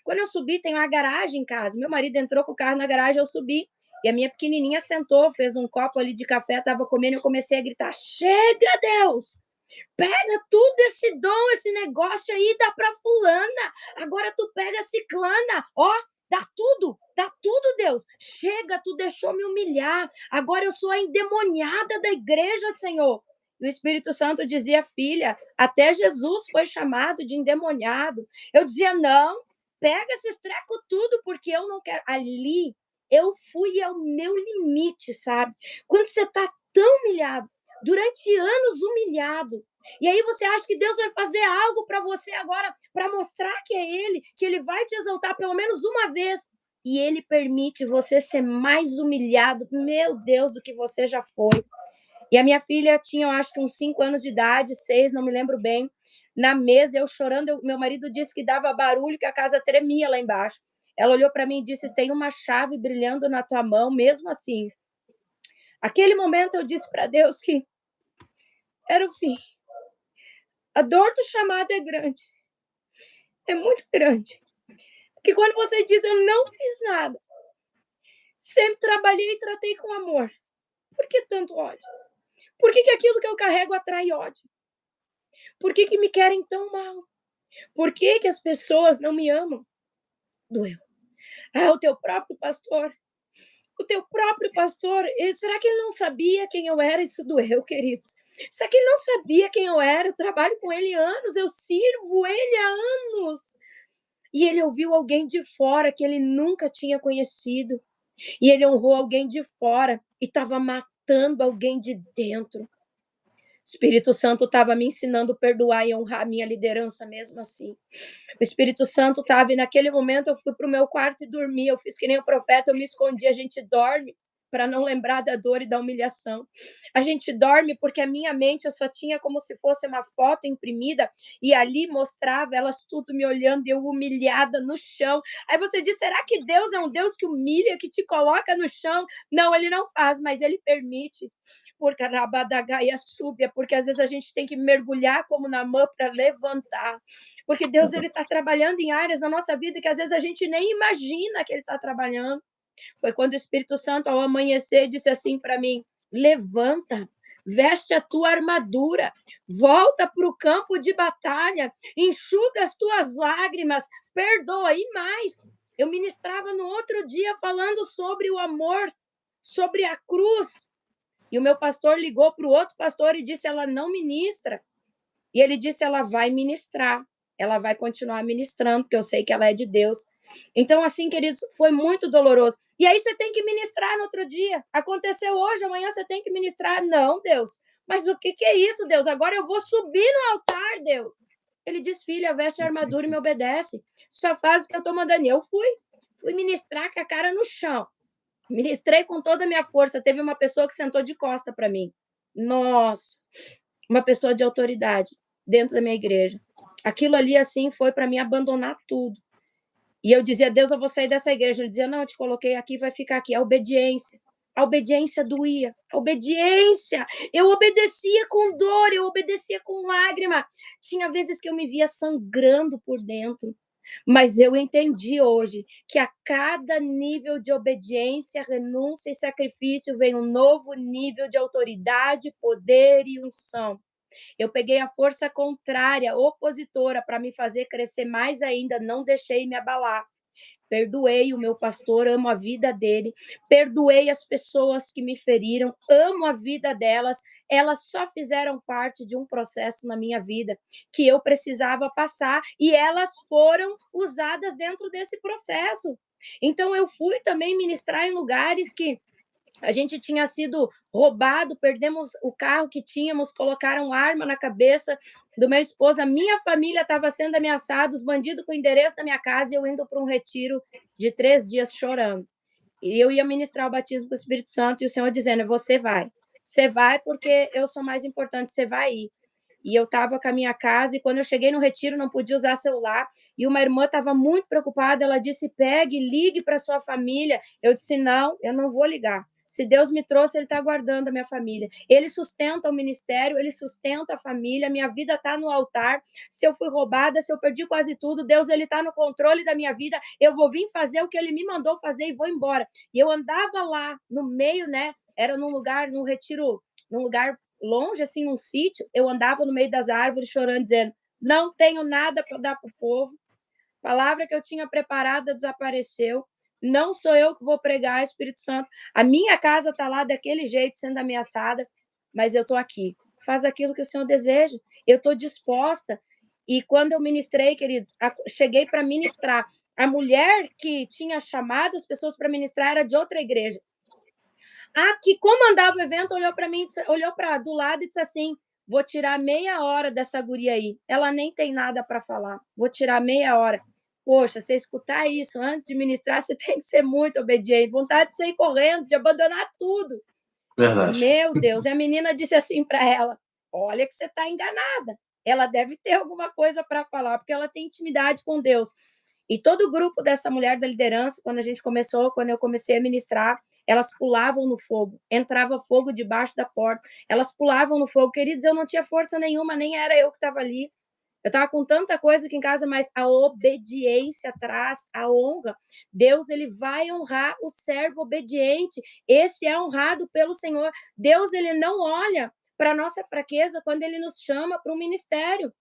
Quando eu subi, tem uma garagem em casa. Meu marido entrou com o carro na garagem, eu subi. E a minha pequenininha sentou, fez um copo ali de café, estava comendo, e eu comecei a gritar: chega, Deus! Pega tudo esse dom, esse negócio aí, dá para fulana. Agora tu pega a ciclana, ó, dá tudo, Deus. Chega, tu deixou me humilhar. Agora eu sou a endemoniada da igreja, Senhor. E o Espírito Santo dizia: filha, até Jesus foi chamado de endemoniado. Eu dizia: não, pega esses trecos tudo, porque eu não quero. Ali, eu fui ao meu limite, sabe? Quando você tá tão humilhado, durante anos humilhado, e aí você acha que Deus vai fazer algo para você agora, para mostrar que é Ele, que Ele vai te exaltar pelo menos uma vez, e Ele permite você ser mais humilhado, meu Deus, do que você já foi. E a minha filha tinha, eu acho que uns 5 anos de idade, 6, não me lembro bem, na mesa, eu chorando, meu marido disse que dava barulho, que a casa tremia lá embaixo. Ela olhou para mim e disse: tem uma chave brilhando na tua mão, mesmo assim. Aquele momento eu disse para Deus que era o fim. A dor do chamado é grande. É muito grande. Porque quando você diz: eu não fiz nada, sempre trabalhei e tratei com amor, por que tanto ódio? Por que aquilo que eu carrego atrai ódio? Por que me querem tão mal? Por que as pessoas não me amam? Doeu. O teu próprio pastor. O teu próprio pastor. Será que ele não sabia quem eu era? Isso doeu, queridos. Será que ele não sabia quem eu era? Eu trabalho com ele há anos, eu sirvo ele há anos. E ele ouviu alguém de fora que ele nunca tinha conhecido. E ele honrou alguém de fora e estava matando alguém de dentro. O Espírito Santo estava me ensinando a perdoar e honrar a minha liderança mesmo assim. O Espírito Santo estava, e naquele momento eu fui para o meu quarto e dormi. Eu fiz que nem o profeta, eu me escondi. A gente dorme para não lembrar da dor e da humilhação. A gente dorme porque a minha mente eu só tinha como se fosse uma foto imprimida e ali mostrava elas tudo me olhando, eu humilhada no chão. Aí você diz: será que Deus é um Deus que humilha, que te coloca no chão? Não, ele não faz, mas ele permite. Porque Rabadagaia súbia, porque às vezes a gente tem que mergulhar como Naamã para levantar. Porque Deus ele está trabalhando em áreas da nossa vida que às vezes a gente nem imagina que ele está trabalhando. Foi quando o Espírito Santo, ao amanhecer, disse assim para mim: levanta, veste a tua armadura, volta para o campo de batalha, enxuga as tuas lágrimas, perdoa e mais. Eu ministrava no outro dia falando sobre o amor, sobre a cruz. E o meu pastor ligou para o outro pastor e disse: ela não ministra. E ele disse: ela vai ministrar, ela vai continuar ministrando, porque eu sei que ela é de Deus. Então, assim, queridos, foi muito doloroso. E aí você tem que ministrar no outro dia. Aconteceu hoje, amanhã você tem que ministrar. Não, Deus. Mas o que é isso, Deus? Agora eu vou subir no altar, Deus. Ele diz: filha, veste a armadura e me obedece. Só faz o que eu estou mandando. E eu fui ministrar com a cara no chão. Ministrei com toda a minha força. Teve uma pessoa que sentou de costa para mim. Nossa, uma pessoa de autoridade dentro da minha igreja. Aquilo ali, assim, foi para mim abandonar tudo. E eu dizia: Deus, eu vou sair dessa igreja. Ele dizia: não, eu te coloquei aqui, vai ficar aqui. A obediência doía. A obediência. Eu obedecia com dor, eu obedecia com lágrima. Tinha vezes que eu me via sangrando por dentro. Mas eu entendi hoje que a cada nível de obediência, renúncia e sacrifício vem um novo nível de autoridade, poder e unção. Eu peguei a força contrária, opositora, para me fazer crescer mais ainda, não deixei me abalar. Perdoei o meu pastor, amo a vida dele. Perdoei as pessoas que me feriram, amo a vida delas. Elas só fizeram parte de um processo na minha vida que eu precisava passar e elas foram usadas dentro desse processo. Então, eu fui também ministrar em lugares que a gente tinha sido roubado, perdemos o carro que tínhamos, colocaram arma na cabeça do meu esposo, a minha família estava sendo ameaçada, os bandidos com o endereço da minha casa, e eu indo para um retiro de 3 dias chorando. E eu ia ministrar o batismo com o Espírito Santo, e o Senhor dizendo: você vai porque eu sou mais importante, você vai ir. E eu estava com a minha casa, e quando eu cheguei no retiro, não podia usar celular, e uma irmã estava muito preocupada, ela disse: pegue, ligue para sua família. Eu disse: não, eu não vou ligar. Se Deus me trouxe, Ele está guardando a minha família. Ele sustenta o ministério, Ele sustenta a família, minha vida está no altar. Se eu fui roubada, se eu perdi quase tudo, Deus, Ele está no controle da minha vida. Eu vou vir fazer o que Ele me mandou fazer e vou embora. E eu andava lá no meio, né? Era num lugar, num retiro, num lugar longe, assim, num sítio. Eu andava no meio das árvores chorando, dizendo: não tenho nada para dar para o povo. A palavra que eu tinha preparada desapareceu. Não sou eu que vou pregar, Espírito Santo. A minha casa está lá daquele jeito, sendo ameaçada, mas eu estou aqui. Faz aquilo que o Senhor deseja. Eu estou disposta. E quando eu ministrei, queridos, cheguei para ministrar. A mulher que tinha chamado as pessoas para ministrar era de outra igreja. A que comandava o evento olhou para mim, olhou para do lado e disse assim: vou tirar meia hora dessa guria aí. Ela nem tem nada para falar. Vou tirar meia hora. Poxa, você escutar isso antes de ministrar, você tem que ser muito obediente. Vontade de sair correndo, de abandonar tudo. Verdade. Meu Deus. E a menina disse assim para ela: olha que você está enganada. Ela deve ter alguma coisa para falar, porque ela tem intimidade com Deus. E todo o grupo dessa mulher da liderança, quando eu comecei a ministrar, elas pulavam no fogo, entrava fogo debaixo da porta, elas pulavam no fogo. Queridos, eu não tinha força nenhuma, nem era eu que estava ali. Eu estava com tanta coisa aqui em casa, mas a obediência traz a honra. Deus, ele vai honrar o servo obediente. Esse é honrado pelo Senhor. Deus, ele não olha para a nossa fraqueza quando ele nos chama para o ministério.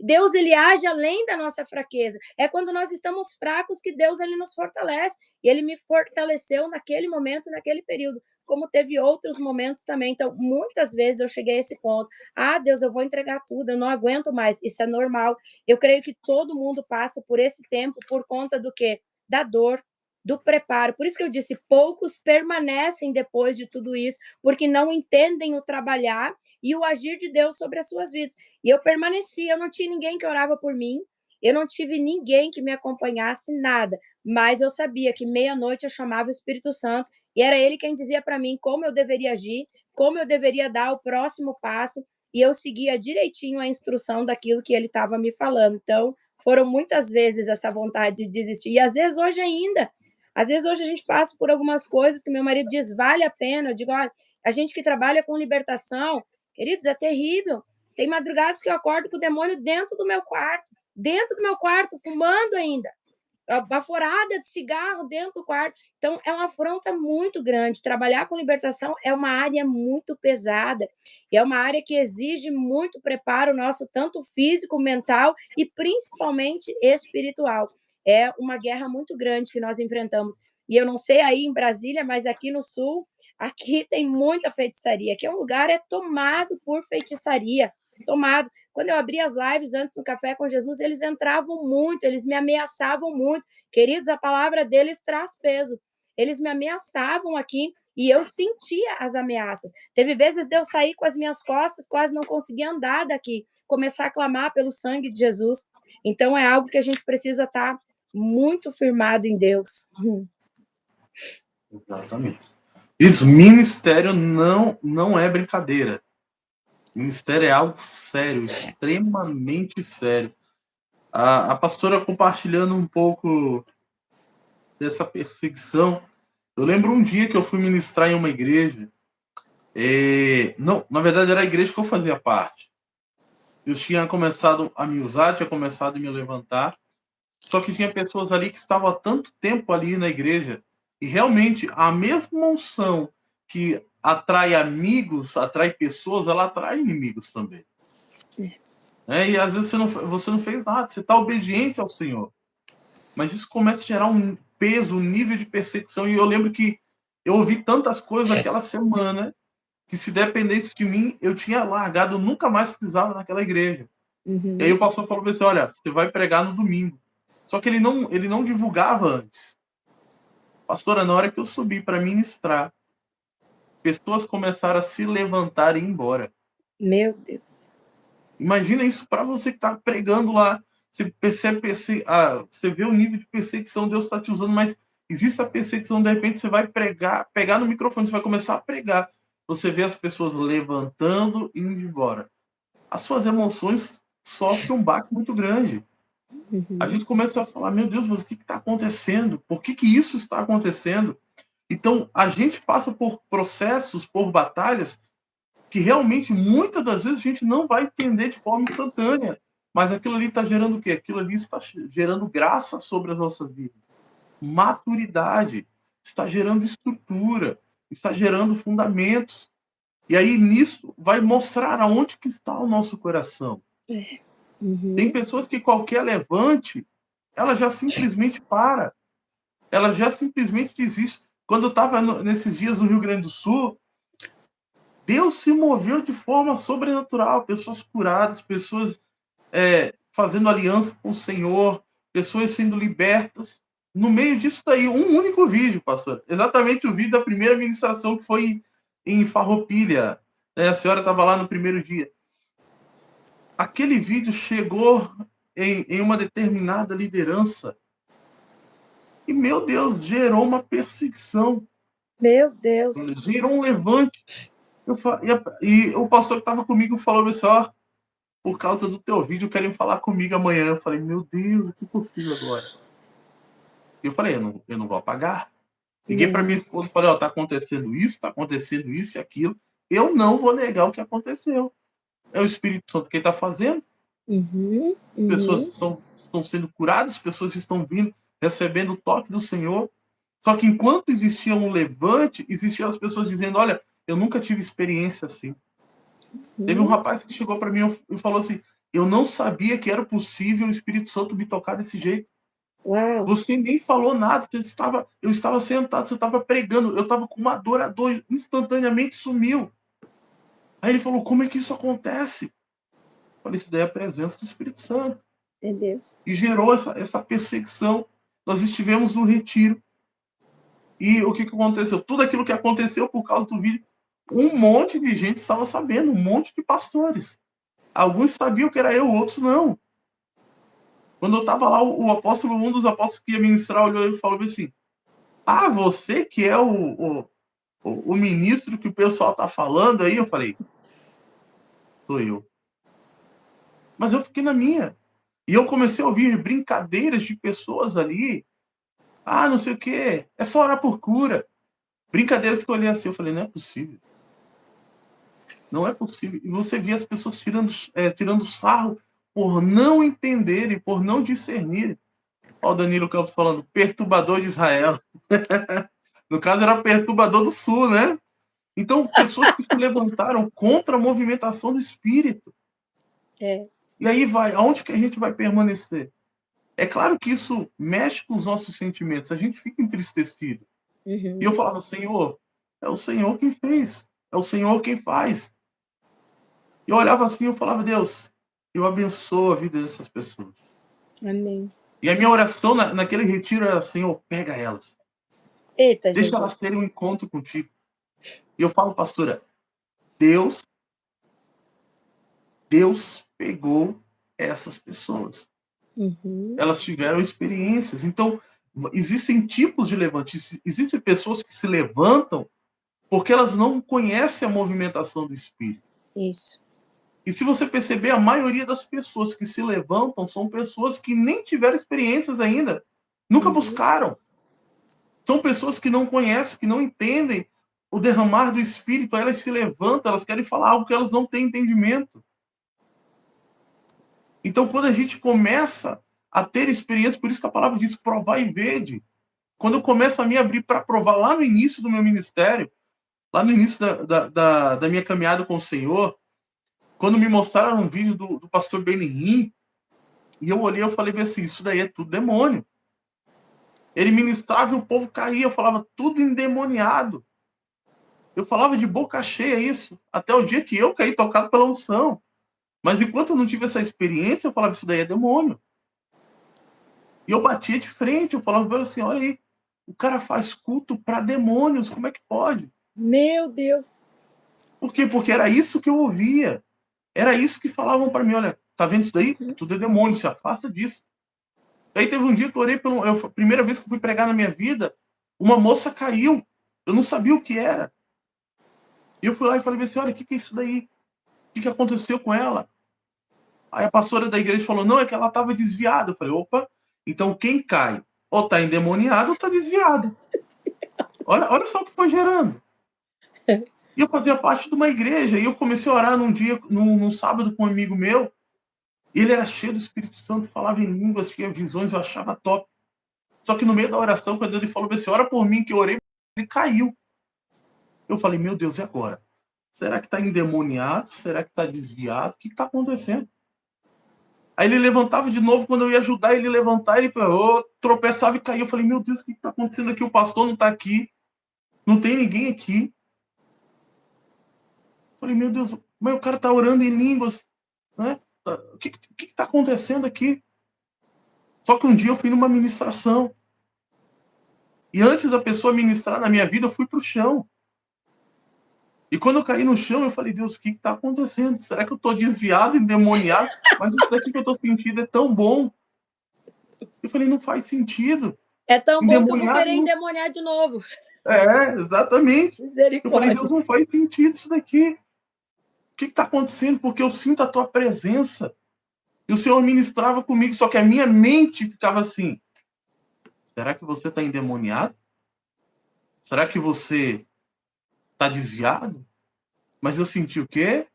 Deus, ele age além da nossa fraqueza. É quando nós estamos fracos que Deus, ele nos fortalece. E ele me fortaleceu naquele momento, naquele período, como teve outros momentos também. Então, muitas vezes eu cheguei a esse ponto: ah, Deus, eu vou entregar tudo, eu não aguento mais. Isso é normal. Eu creio que todo mundo passa por esse tempo por conta do quê? Da dor, do preparo. Por isso que eu disse: poucos permanecem depois de tudo isso, porque não entendem o trabalhar e o agir de Deus sobre as suas vidas. E eu permaneci, eu não tinha ninguém que orava por mim, eu não tive ninguém que me acompanhasse, nada. Mas eu sabia que meia-noite eu chamava o Espírito Santo e era ele quem dizia para mim como eu deveria agir, como eu deveria dar o próximo passo, e eu seguia direitinho a instrução daquilo que ele estava me falando. Então, foram muitas vezes essa vontade de desistir, e às vezes hoje ainda. Às vezes hoje a gente passa por algumas coisas que meu marido diz: vale a pena. Eu digo: olha, a gente que trabalha com libertação, queridos, é terrível. Tem madrugadas que eu acordo com o demônio dentro do meu quarto, fumando ainda, baforada de cigarro dentro do quarto. Então, é uma afronta muito grande. Trabalhar com libertação é uma área muito pesada, e é uma área que exige muito preparo nosso, tanto físico, mental e principalmente espiritual. É uma guerra muito grande que nós enfrentamos. E eu não sei aí em Brasília, mas aqui no sul, aqui tem muita feitiçaria. Aqui é um lugar tomado por feitiçaria, tomado. Quando eu abri as lives antes do Café com Jesus, eles entravam muito, eles me ameaçavam muito. Queridos, a palavra deles traz peso. Eles me ameaçavam aqui e eu sentia as ameaças. Teve vezes de eu sair com as minhas costas, quase não conseguia andar daqui, começar a clamar pelo sangue de Jesus. Então é algo que a gente precisa estar muito firmado em Deus. Exatamente. Isso, ministério não é brincadeira. Ministério é algo sério, extremamente sério. A pastora compartilhando um pouco dessa perseguição. Eu lembro um dia que eu fui ministrar em uma igreja. Não, na verdade era a igreja que eu fazia parte. Eu tinha começado a me usar, tinha começado a me levantar. Só que tinha pessoas ali que estavam há tanto tempo ali na igreja. E realmente a mesma unção que atrai amigos, atrai pessoas, ela atrai inimigos também. E às vezes você não fez nada, você está obediente ao Senhor. Mas isso começa a gerar um peso, um nível de perseguição. E eu lembro que eu ouvi tantas coisas aquela semana que, se dependesse de mim, eu tinha largado, nunca mais pisava naquela igreja. E aí o pastor falou assim: olha, você vai pregar no domingo. Só que ele não divulgava antes. Pastora, na hora que eu subi para ministrar, pessoas começaram a se levantar e ir embora. Meu Deus. Imagina isso para você que está pregando lá. Você percebe, você vê o nível de perseguição, Deus está te usando, mas existe a perseguição, de repente você vai pregar, pegar no microfone, você vai começar a pregar. Você vê as pessoas levantando e indo embora. As suas emoções sofrem um baque muito grande. A gente começa a falar: meu Deus, mas o que está acontecendo? Por que isso está acontecendo? Então, a gente passa por processos, por batalhas, que realmente, muitas das vezes, a gente não vai entender de forma instantânea. Mas aquilo ali está gerando o quê? Aquilo ali está gerando graça sobre as nossas vidas. Maturidade. Está gerando estrutura. Está gerando fundamentos. E aí, nisso, vai mostrar aonde que está o nosso coração. Tem pessoas que qualquer levante, ela já simplesmente para. Ela já simplesmente desiste. Quando eu estava nesses dias no Rio Grande do Sul, Deus se moveu de forma sobrenatural. Pessoas curadas, pessoas fazendo aliança com o Senhor, pessoas sendo libertas. No meio disso daí, um único vídeo, pastor. Exatamente o vídeo da primeira ministração, que foi em Farroupilha. A senhora estava lá no primeiro dia. Aquele vídeo chegou em uma determinada liderança e, meu Deus, gerou uma perseguição. Meu Deus. Gerou um levante. E o pastor que estava comigo falou assim: ó, por causa do teu vídeo, querem falar comigo amanhã. Eu falei: meu Deus, o que eu fiz agora? E eu falei: eu não vou apagar. Liguei para minha esposa e falei: ó, tá acontecendo isso e aquilo. Eu não vou negar o que aconteceu. É o Espírito Santo quem está fazendo. Pessoas estão sendo curadas, pessoas estão vindo, recebendo o toque do Senhor. Só que enquanto existia um levante, existiam as pessoas dizendo: olha, eu nunca tive experiência assim. Teve um rapaz que chegou para mim e falou assim: eu não sabia que era possível o Espírito Santo me tocar desse jeito. Uau. Você nem falou nada, eu estava sentado, você estava pregando, eu estava com uma dor, a dor instantaneamente sumiu. Aí ele falou: como é que isso acontece? Eu falei: isso daí é a presença do Espírito Santo. Meu Deus. E gerou essa perseguição. Nós estivemos no retiro. E o que aconteceu? Tudo aquilo que aconteceu por causa do vídeo, um monte de gente estava sabendo, um monte de pastores. Alguns sabiam que era eu, outros não. Quando eu estava lá, um dos apóstolos que ia ministrar, olhou e falou assim: ah, você que é o ministro que o pessoal está falando aí? Eu falei: sou eu. Mas eu fiquei na minha. E eu comecei a ouvir brincadeiras de pessoas ali. Ah, não sei o quê, é só orar por cura. Brincadeiras que eu olhei assim, eu falei: não é possível. Não é possível. E você via as pessoas tirando sarro por não entenderem, por não discernirem. Olha o Danilo Campos falando: perturbador de Israel. No caso, era perturbador do sul, né? Então, pessoas que se levantaram contra a movimentação do espírito. E aí aonde que a gente vai permanecer? É claro que isso mexe com os nossos sentimentos, a gente fica entristecido. E eu falava: Senhor, é o Senhor quem fez, é o Senhor quem faz. E eu olhava assim, eu falava: Deus, eu abençoo a vida dessas pessoas. Amém. E a minha oração naquele retiro era: Senhor, pega elas, Eita, deixa elas Jesus. terem um encontro contigo. E eu falo, pastora, Deus pegou essas pessoas. Uhum. Elas tiveram experiências. Então, existem tipos de levante. Existem pessoas que se levantam porque elas não conhecem a movimentação do espírito. Isso. E se você perceber, a maioria das pessoas que se levantam são pessoas que nem tiveram experiências ainda, nunca Uhum. buscaram. São pessoas que não conhecem, que não entendem o derramar do espírito. Aí elas se levantam, elas querem falar algo que elas não têm entendimento. Então, quando a gente começa a ter experiência, por isso que a palavra diz provar e vede. Quando eu começo a me abrir para provar lá no início do meu ministério, lá no início da minha caminhada com o Senhor, quando me mostraram um vídeo do pastor Benihim, e eu olhei, eu falei assim, isso daí é tudo demônio. Ele ministrava e o povo caía, eu falava, tudo endemoniado. Eu falava de boca cheia isso, até o dia que eu caí tocado pela unção. Mas enquanto eu não tive essa experiência, eu falava, isso daí é demônio. E eu batia de frente, eu falava assim, olha aí, o cara faz culto para demônios, como é que pode? Meu Deus. Por quê? Porque era isso que eu ouvia. Era isso que falavam para mim, olha, tá vendo isso daí? Tudo é demônio, se afasta disso. Aí teve um dia que eu orei a primeira vez que eu fui pregar na minha vida, uma moça caiu. Eu não sabia o que era. E eu fui lá e falei assim, olha, o que é isso daí? O que aconteceu com ela? Aí a pastora da igreja falou, não, é que ela estava desviada. Eu falei, opa, então quem cai ou está endemoniado ou está desviado. Olha só o que foi gerando. E eu fazia parte de uma igreja, e eu comecei a orar num dia, num sábado com um amigo meu, e ele era cheio do Espírito Santo, falava em línguas, tinha visões, eu achava top. Só que no meio da oração, quando ele falou assim, ora por mim, que eu orei, ele caiu. Eu falei, meu Deus, e agora? Será que está endemoniado? Será que está desviado? O que está acontecendo? Aí ele levantava de novo, quando eu ia ajudar ele a levantar, ele tropeçava e caía. Eu falei, meu Deus, o que está acontecendo aqui? O pastor não está aqui, não tem ninguém aqui. Eu falei, meu Deus, mas o cara está orando em línguas, né? O que está acontecendo aqui? Só que um dia eu fui numa ministração, e antes da pessoa ministrar na minha vida, eu fui para o chão. E quando eu caí no chão, eu falei, Deus, o que está acontecendo? Será que eu estou desviado, endemoniado? Mas isso daqui que eu estou sentindo é tão bom. Eu falei, não faz sentido. É tão bom que eu vou Endemoniado querer não. endemoniar de novo. É, exatamente. Eu falei, Deus, Misericórdia. não faz sentido isso daqui. O que está acontecendo? Porque eu sinto a tua presença. E o Senhor ministrava comigo, só que a minha mente ficava assim: será que você está endemoniado? Será que você está desviado? Mas eu senti o quê?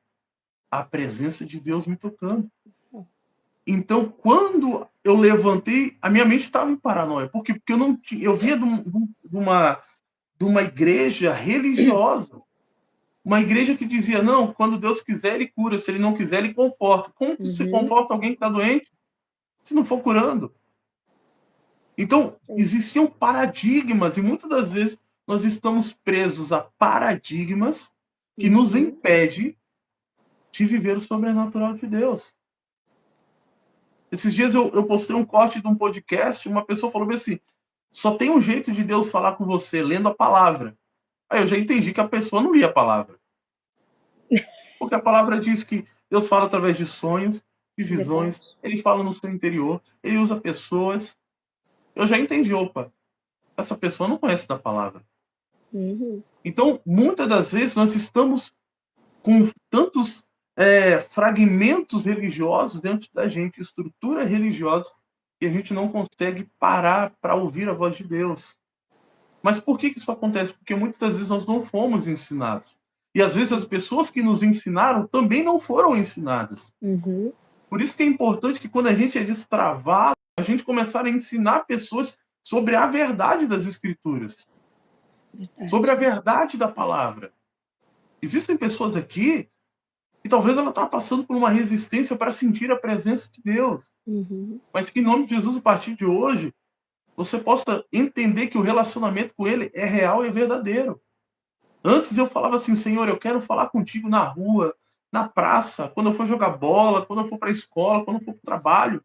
A presença de Deus me tocando. Então, quando eu levantei, a minha mente estava em paranoia. Por quê? Porque eu não tinha, eu vinha de uma igreja religiosa. Uma igreja que dizia, não, quando Deus quiser, ele cura. Se ele não quiser, ele conforta. Como que se Uhum. conforta alguém que está doente se não for curando? Então, existiam paradigmas, e muitas das vezes nós estamos presos a paradigmas que nos Uhum. impedem de viver o sobrenatural de Deus. Esses dias eu postei um corte de um podcast, uma pessoa falou assim, só tem um jeito de Deus falar com você, lendo a palavra. Aí eu já entendi que a pessoa não lia a palavra. Porque a palavra diz que Deus fala através de sonhos, de visões, Verdade. ele fala no seu interior, ele usa pessoas. Eu já entendi, opa, essa pessoa não conhece da palavra. Uhum. Então, muitas das vezes, nós estamos com tantos fragmentos religiosos dentro da gente, estrutura religiosa, que a gente não consegue parar para ouvir a voz de Deus. Mas por que isso acontece? Porque muitas das vezes nós não fomos ensinados. E às vezes as pessoas que nos ensinaram também não foram ensinadas. Uhum. Por isso que é importante que quando a gente é destravado, a gente começar a ensinar pessoas sobre a verdade das Escrituras, sobre Verdade. a verdade da palavra. Existem pessoas aqui E talvez ela estava passando por uma resistência para sentir a presença de Deus. Uhum. Mas que em nome de Jesus, a partir de hoje, você possa entender que o relacionamento com Ele é real e verdadeiro. Antes eu falava assim, Senhor, eu quero falar contigo na rua, na praça, quando eu for jogar bola, quando eu for para a escola, quando eu for para o trabalho.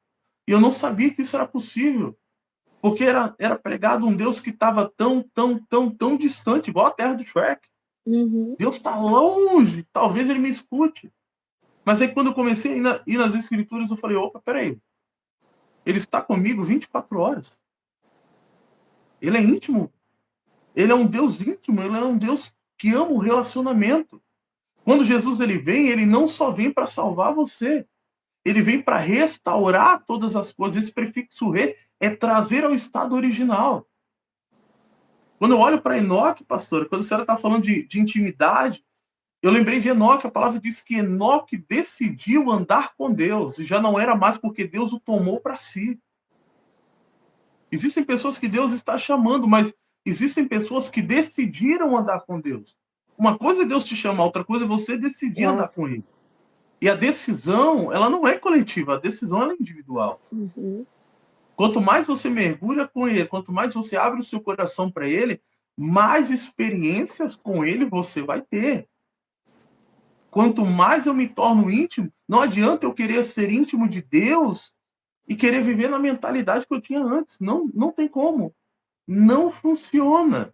E eu não sabia que isso era possível. Porque era pregado um Deus que estava tão, tão, tão, tão distante, igual a terra do Shrek. Uhum. Deus está longe, talvez ele me escute. Mas aí quando eu comecei a ir nas escrituras, eu falei, opa, peraí. Ele está comigo 24 horas. Ele é íntimo. Ele é um Deus íntimo, ele é um Deus que ama o relacionamento. Quando Jesus ele vem, ele não só vem para salvar você, ele vem para restaurar todas as coisas. Esse prefixo re é trazer ao estado original. Quando eu olho para Enoque, pastor, quando a senhora está falando de intimidade, eu lembrei de Enoque, a palavra diz que Enoque decidiu andar com Deus, e já não era mais porque Deus o tomou para si. Existem pessoas que Deus está chamando, mas existem pessoas que decidiram andar com Deus. Uma coisa é Deus te chamar, outra coisa é você decidir andar Uau. com Ele. E a decisão, ela não é coletiva, a decisão ela é individual. Uhum. Quanto mais você mergulha com Ele, quanto mais você abre o seu coração para Ele, mais experiências com Ele você vai ter. Quanto mais eu me torno íntimo, não adianta eu querer ser íntimo de Deus e querer viver na mentalidade que eu tinha antes. Não, não tem como. Não funciona.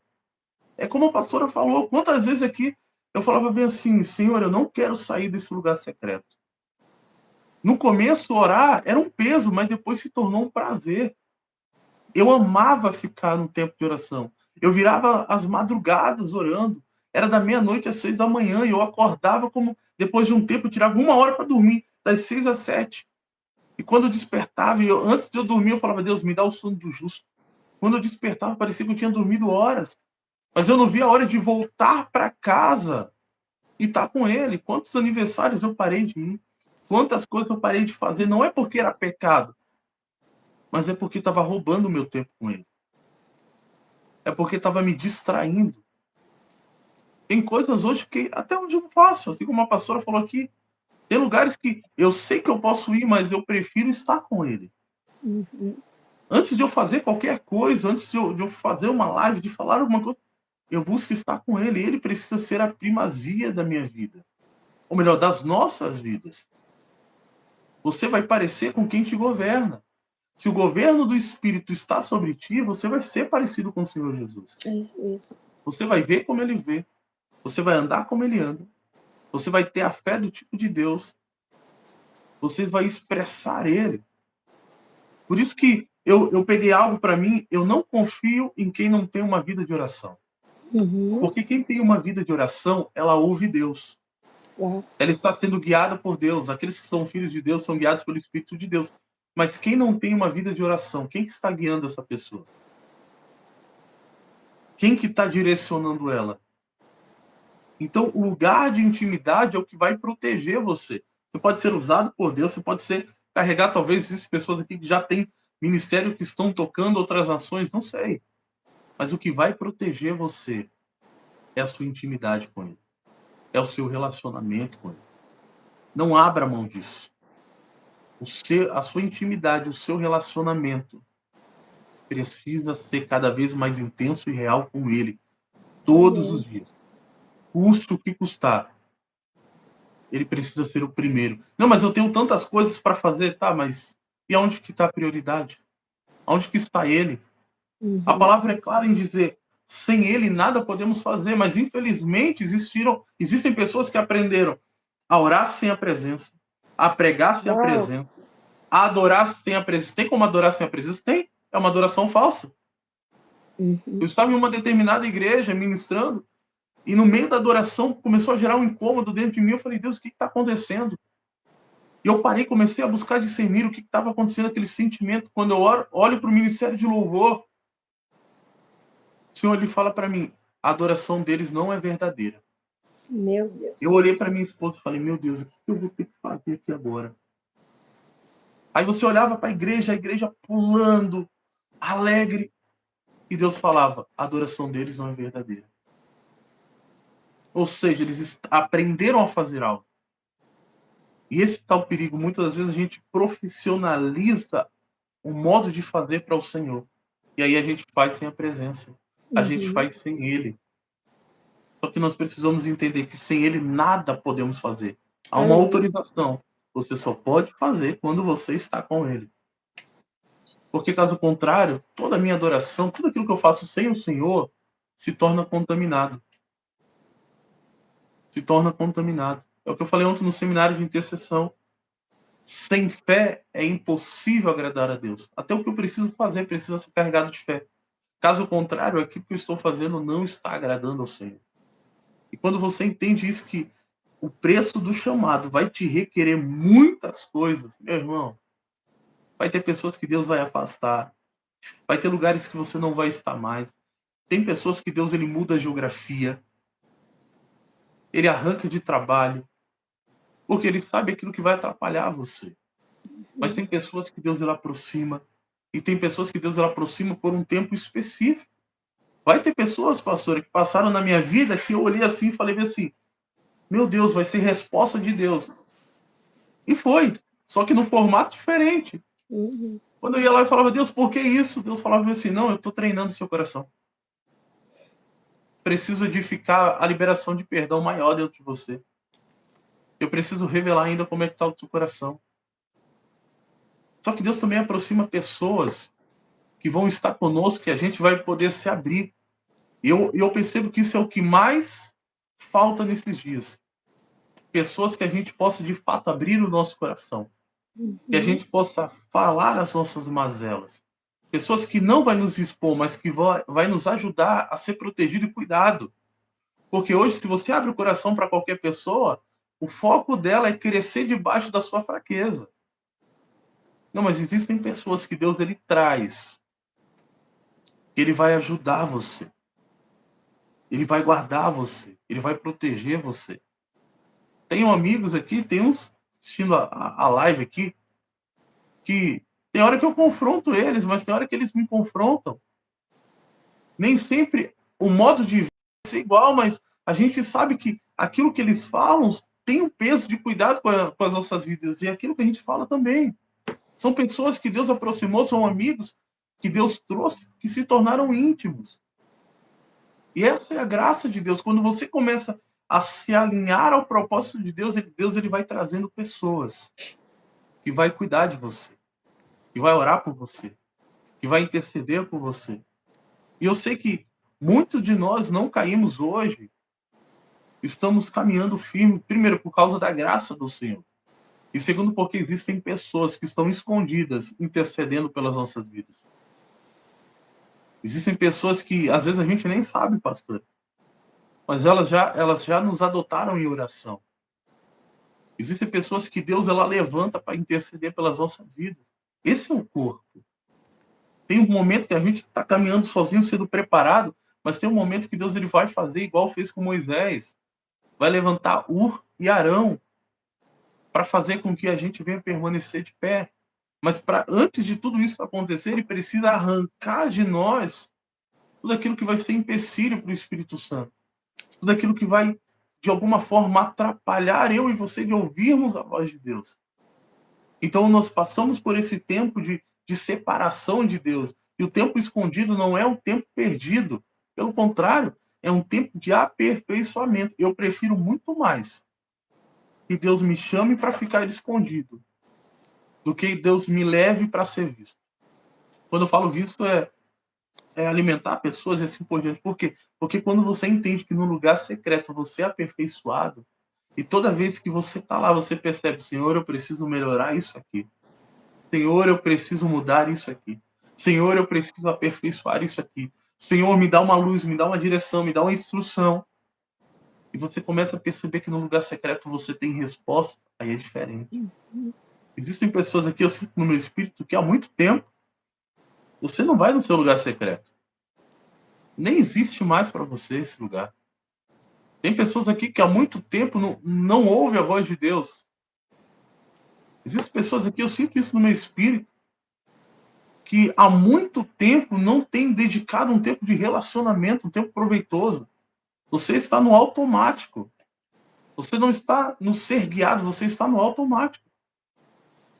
É como a pastora falou, quantas vezes aqui eu falava bem assim, Senhor, eu não quero sair desse lugar secreto. No começo, orar era um peso, mas depois se tornou um prazer. Eu amava ficar no tempo de oração. Eu virava as madrugadas orando. Era da meia-noite às 6 da manhã e eu acordava como, depois de um tempo, eu tirava 1 hora para dormir, das 6 às 7. E quando eu despertava, antes de eu dormir, eu falava, Deus, me dá o sono do justo. Quando eu despertava, parecia que eu tinha dormido horas. Mas eu não via a hora de voltar para casa e estar com ele. Quantos aniversários eu parei de ir? Quantas coisas eu parei de fazer? Não é porque era pecado, mas é porque estava roubando o meu tempo com ele. É porque estava me distraindo. Tem coisas hoje que até onde eu não faço, assim como a pastora falou aqui. Tem lugares que eu sei que eu posso ir, mas eu prefiro estar com ele. Uhum. Antes de eu fazer qualquer coisa, antes de eu fazer uma live, de falar alguma coisa, eu busco estar com ele. Ele precisa ser a primazia da minha vida. Ou melhor, das nossas vidas. Você vai parecer com quem te governa. Se o governo do Espírito está sobre ti, você vai ser parecido com o Senhor Jesus. É isso. Você vai ver como ele vê. Você vai andar como ele anda. Você vai ter a fé do tipo de Deus. Você vai expressar ele. Por isso que eu peguei algo para mim, eu não confio em quem não tem uma vida de oração. Uhum. Porque quem tem uma vida de oração, ela ouve Deus. Uau. Ela está sendo guiada por Deus. Aqueles que são filhos de Deus são guiados pelo Espírito de Deus. Mas quem não tem uma vida de oração, quem que está guiando essa pessoa? Quem que está direcionando ela? Então, o lugar de intimidade é o que vai proteger você. Você pode ser usado por Deus, você pode ser carregar, talvez existem pessoas aqui que já têm ministério que estão tocando outras nações, não sei. Mas o que vai proteger você é a sua intimidade com Ele. É o seu relacionamento com Ele. Não abra mão disso. A sua intimidade, o seu relacionamento precisa ser cada vez mais intenso e real com Ele. Todos Amém. os dias. Custe o que custar. Ele precisa ser o primeiro. Não, mas eu tenho tantas coisas para fazer, tá, mas e aonde que está a prioridade? Aonde que está ele? A Uhum. palavra é clara em dizer, sem ele nada podemos fazer, mas infelizmente existem pessoas que aprenderam a orar sem a presença, a pregar sem a Uau. presença, a adorar sem a presença. Tem como adorar sem a presença? Tem. É uma adoração falsa. Uhum. Eu estava em uma determinada igreja ministrando, e no meio da adoração começou a gerar um incômodo dentro de mim. Eu falei, Deus, o que está acontecendo? E eu parei, comecei a buscar discernir o que estava acontecendo, aquele sentimento. Quando eu olho para o ministério de louvor, o Senhor ele fala para mim, a adoração deles não é verdadeira. Meu Eu Deus. olhei para minha esposa e falei, meu Deus, o que eu vou ter que fazer aqui agora? Aí você olhava para a igreja pulando, alegre, e Deus falava, a adoração deles não é verdadeira. Ou seja, eles aprenderam a fazer algo, E esse tá o perigo. Muitas das vezes a gente profissionaliza o modo de fazer para o Senhor. E aí a gente faz sem a presença. A gente Uhum. faz sem Ele. Só que nós precisamos entender que sem Ele nada podemos fazer. Há uma Amém. autorização. Você só pode fazer quando você está com Ele. Porque caso contrário, toda a minha adoração, tudo aquilo que eu faço sem o Senhor, se torna contaminado. Se torna contaminado. É o que eu falei ontem no seminário de intercessão. Sem fé é impossível agradar a Deus. Até o que eu preciso fazer precisa ser carregado de fé. Caso contrário, aquilo que eu estou fazendo não está agradando ao Senhor. E quando você entende isso, que o preço do chamado vai te requerer muitas coisas, meu irmão, vai ter pessoas que Deus vai afastar, vai ter lugares que você não vai estar mais. Tem pessoas que Deus ele muda a geografia, ele arranca de trabalho, porque ele sabe aquilo que vai atrapalhar você. Mas tem pessoas que Deus ele aproxima, e tem pessoas que Deus ele aproxima por um tempo específico. Vai ter pessoas, pastora, que passaram na minha vida que eu olhei assim e falei assim: meu Deus, vai ser resposta de Deus. E foi, só que no formato diferente. Uhum. Quando eu ia lá e falava, Deus, por que isso? Deus falava assim, não, eu estou treinando o seu coração. Preciso edificar a liberação de perdão maior dentro de você. Eu preciso revelar ainda como é que está o seu coração. Só que Deus também aproxima pessoas que vão estar conosco, que a gente vai poder se abrir. E eu percebo que isso é o que mais falta nesses dias. Pessoas que a gente possa, de fato, abrir o nosso coração. Que a Uhum. gente possa falar as nossas mazelas. Pessoas que não vai nos expor, mas que vai nos ajudar a ser protegido e cuidado. Porque hoje, se você abre o coração para qualquer pessoa, o foco dela é crescer debaixo da sua fraqueza. Não, mas existem pessoas que Deus ele traz, que ele vai ajudar você, ele vai guardar você, ele vai proteger você. Tenho amigos aqui, tem uns assistindo a live aqui, que tem hora que eu confronto eles, mas tem hora que eles me confrontam. Nem sempre o modo de ver é igual, mas a gente sabe que aquilo que eles falam tem um peso de cuidado com as nossas vidas, e aquilo que a gente fala também. São pessoas que Deus aproximou, são amigos que Deus trouxe, que se tornaram íntimos. E essa é a graça de Deus. Quando você começa a se alinhar ao propósito de Deus, Deus ele vai trazendo pessoas que vai cuidar de você, que vai orar por você, que vai interceder por você. E eu sei que muitos de nós não caímos hoje, estamos caminhando firme, primeiro, por causa da graça do Senhor. E segundo, porque existem pessoas que estão escondidas, intercedendo pelas nossas vidas. Existem pessoas que, às vezes, a gente nem sabe, pastor, mas elas já nos adotaram em oração. Existem pessoas que Deus ela levanta para interceder pelas nossas vidas. Esse é o corpo. Tem um momento que a gente está caminhando sozinho, sendo preparado, mas tem um momento que Deus ele vai fazer igual fez com Moisés. Vai levantar Ur e Arão para fazer com que a gente venha permanecer de pé. Mas para antes de tudo isso acontecer, ele precisa arrancar de nós tudo aquilo que vai ser empecilho para o Espírito Santo. Tudo aquilo que vai, de alguma forma, atrapalhar eu e você de ouvirmos a voz de Deus. Então, nós passamos por esse tempo de separação de Deus. E o tempo escondido não é um tempo perdido. Pelo contrário, é um tempo de aperfeiçoamento. Eu prefiro muito mais que Deus me chame para ficar escondido do que Deus me leve para ser visto. Quando eu falo visto, é alimentar pessoas e assim por diante. Por quê? Porque quando você entende que no lugar secreto você é aperfeiçoado, e toda vez que você está lá, você percebe, Senhor, eu preciso melhorar isso aqui. Senhor, eu preciso mudar isso aqui. Senhor, eu preciso aperfeiçoar isso aqui. Senhor, me dá uma luz, me dá uma direção, me dá uma instrução. E você começa a perceber que no lugar secreto você tem resposta, aí é diferente. Existem pessoas aqui, eu sinto no meu espírito, que há muito tempo você não vai no seu lugar secreto. Nem existe mais para você esse lugar. Tem pessoas aqui que há muito tempo não ouvem a voz de Deus. Existem pessoas aqui, eu sinto isso no meu espírito, que há muito tempo não tem dedicado um tempo de relacionamento, um tempo proveitoso. Você está no automático. Você não está no ser guiado, você está no automático.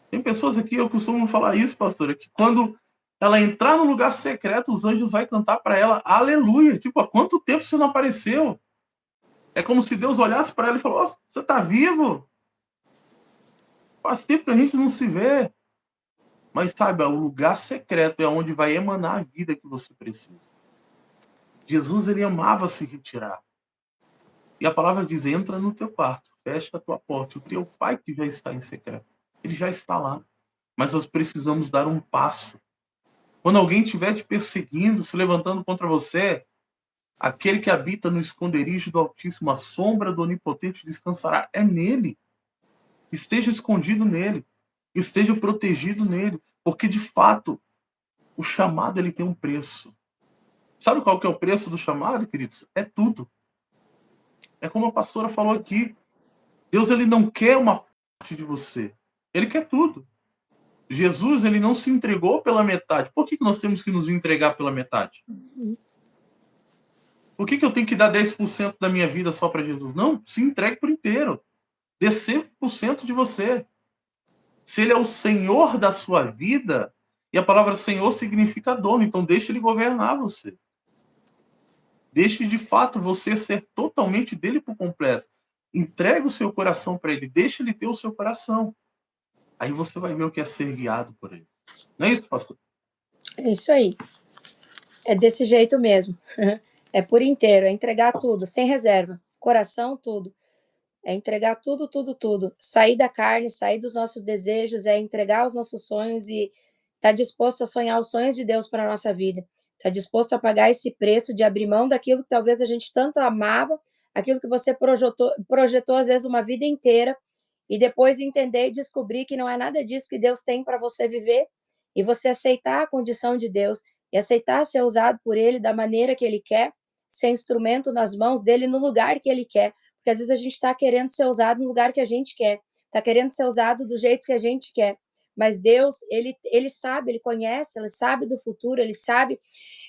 Tem pessoas aqui, eu costumo falar isso, pastora, que quando ela entrar no lugar secreto, os anjos vão cantar para ela, aleluia. Tipo, há quanto tempo você não apareceu? É como se Deus olhasse para ela e falasse, oh, você está vivo? Faz tempo que a gente não se vê. Mas saiba, o lugar secreto é onde vai emanar a vida que você precisa. Jesus, ele amava se retirar. E a palavra diz, entra no teu quarto, fecha a tua porta. O teu pai que já está em secreto, ele já está lá. Mas nós precisamos dar um passo. Quando alguém estiver te perseguindo, se levantando contra você, aquele que habita no esconderijo do Altíssimo, a sombra do Onipotente descansará. É nele. Esteja escondido nele. Esteja protegido nele. Porque, de fato, o chamado ele tem um preço. Sabe qual que é o preço do chamado, queridos? É tudo. É como a pastora falou aqui. Deus ele não quer uma parte de você. Ele quer tudo. Jesus ele não se entregou pela metade. Por que nós temos que nos entregar pela metade? Por que eu tenho que dar 10% da minha vida só para Jesus? Não, se entregue por inteiro. Dê 100% de você. Se ele é o Senhor da sua vida, e a palavra Senhor significa dono, então deixe ele governar você. Deixe de fato você ser totalmente dele por completo. Entregue o seu coração para ele, deixe ele ter o seu coração. Aí você vai ver o que é ser guiado por ele. Não é isso, pastor? É isso aí. É desse jeito mesmo. É por inteiro, é entregar tudo, sem reserva. Coração, tudo. É entregar tudo, tudo, tudo. Sair da carne, sair dos nossos desejos, é entregar os nossos sonhos e estar disposto a sonhar os sonhos de Deus para a nossa vida. Estar disposto a pagar esse preço de abrir mão daquilo que talvez a gente tanto amava, aquilo que você projetou às vezes uma vida inteira, e depois entender e descobrir que não é nada disso que Deus tem para você viver, e você aceitar a condição de Deus e aceitar ser usado por Ele da maneira que Ele quer, ser instrumento nas mãos dele no lugar que Ele quer. Porque às vezes a gente está querendo ser usado no lugar que a gente quer, está querendo ser usado do jeito que a gente quer. Mas Deus, ele sabe, ele conhece, ele sabe do futuro, ele sabe.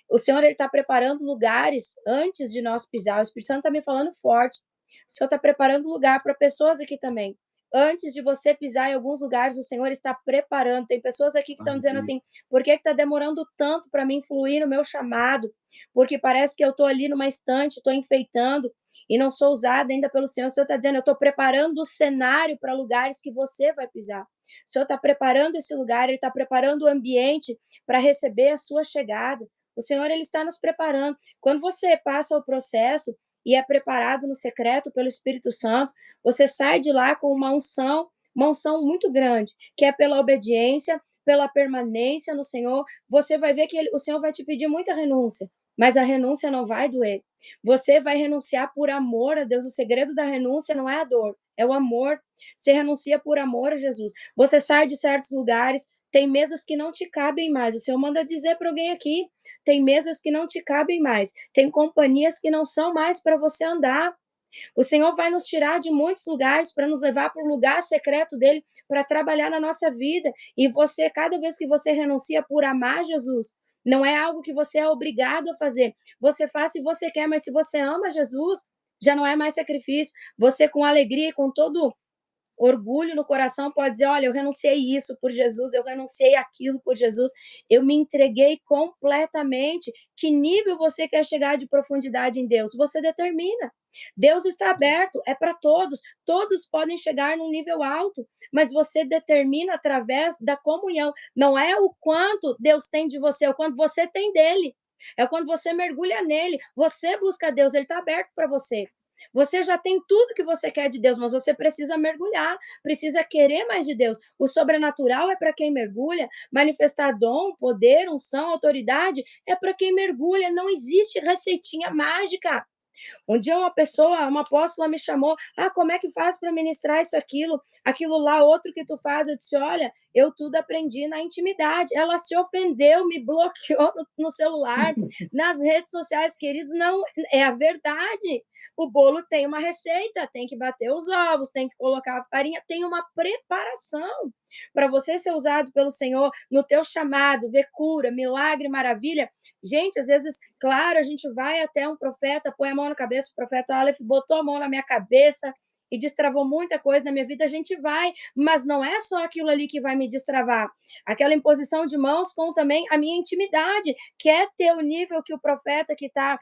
O Senhor ele está preparando lugares antes de nós pisar. O Espírito Santo está me falando forte. O Senhor está preparando lugar para pessoas aqui também. Antes de você pisar em alguns lugares, o Senhor está preparando. Tem pessoas aqui que estão dizendo assim: por que está demorando tanto para mim fluir no meu chamado? Porque parece que eu estou ali numa estante, estou enfeitando e não sou usada ainda pelo Senhor. O Senhor está dizendo: eu estou preparando o cenário para lugares que você vai pisar. O Senhor está preparando esse lugar, Ele está preparando o ambiente para receber a sua chegada. O Senhor ele está nos preparando. Quando você passa o processo e é preparado no secreto pelo Espírito Santo, você sai de lá com uma unção muito grande, que é pela obediência, pela permanência no Senhor. Você vai ver que o Senhor vai te pedir muita renúncia, mas a renúncia não vai doer. Você vai renunciar por amor a Deus. O segredo da renúncia não é a dor, é o amor. Você renuncia por amor a Jesus. Você sai de certos lugares, tem mesas que não te cabem mais. O Senhor manda dizer para alguém aqui, tem mesas que não te cabem mais, tem companhias que não são mais para você andar. O Senhor vai nos tirar de muitos lugares para nos levar para o lugar secreto dele, para trabalhar na nossa vida. E você, cada vez que você renuncia por amar Jesus, não é algo que você é obrigado a fazer. Você faz se você quer, mas se você ama Jesus, já não é mais sacrifício. Você, com alegria, com todo orgulho no coração, pode dizer: olha, eu renunciei isso por Jesus, eu renunciei aquilo por Jesus, eu me entreguei completamente. Que nível você quer chegar de profundidade em Deus? Você determina. Deus está aberto, é para todos, todos podem chegar num nível alto, mas você determina através da comunhão. Não é o quanto Deus tem de você, é o quanto você tem dele. É quando você mergulha nele, você busca Deus, ele está aberto para você. Você já tem tudo que você quer de Deus, mas você precisa mergulhar, precisa querer mais de Deus. O sobrenatural é para quem mergulha, manifestar dom, poder, unção, autoridade é para quem mergulha. Não existe receitinha mágica. Um dia uma apóstola me chamou: ah, como é que faz para ministrar isso, aquilo lá, outro que tu faz? Eu disse: olha, eu tudo aprendi na intimidade. Ela se ofendeu, me bloqueou no celular, nas redes sociais, queridos, não, é a verdade. O bolo tem uma receita, tem que bater os ovos, tem que colocar a farinha, tem uma preparação. Para você ser usado pelo Senhor no teu chamado, ver cura, milagre, maravilha. Gente, às vezes, claro, a gente vai até um profeta, põe a mão na cabeça, o profeta Aleph botou a mão na minha cabeça e destravou muita coisa na minha vida, a gente vai, mas não é só aquilo ali que vai me destravar. Aquela imposição de mãos com também a minha intimidade. Quer ter o nível que o profeta que está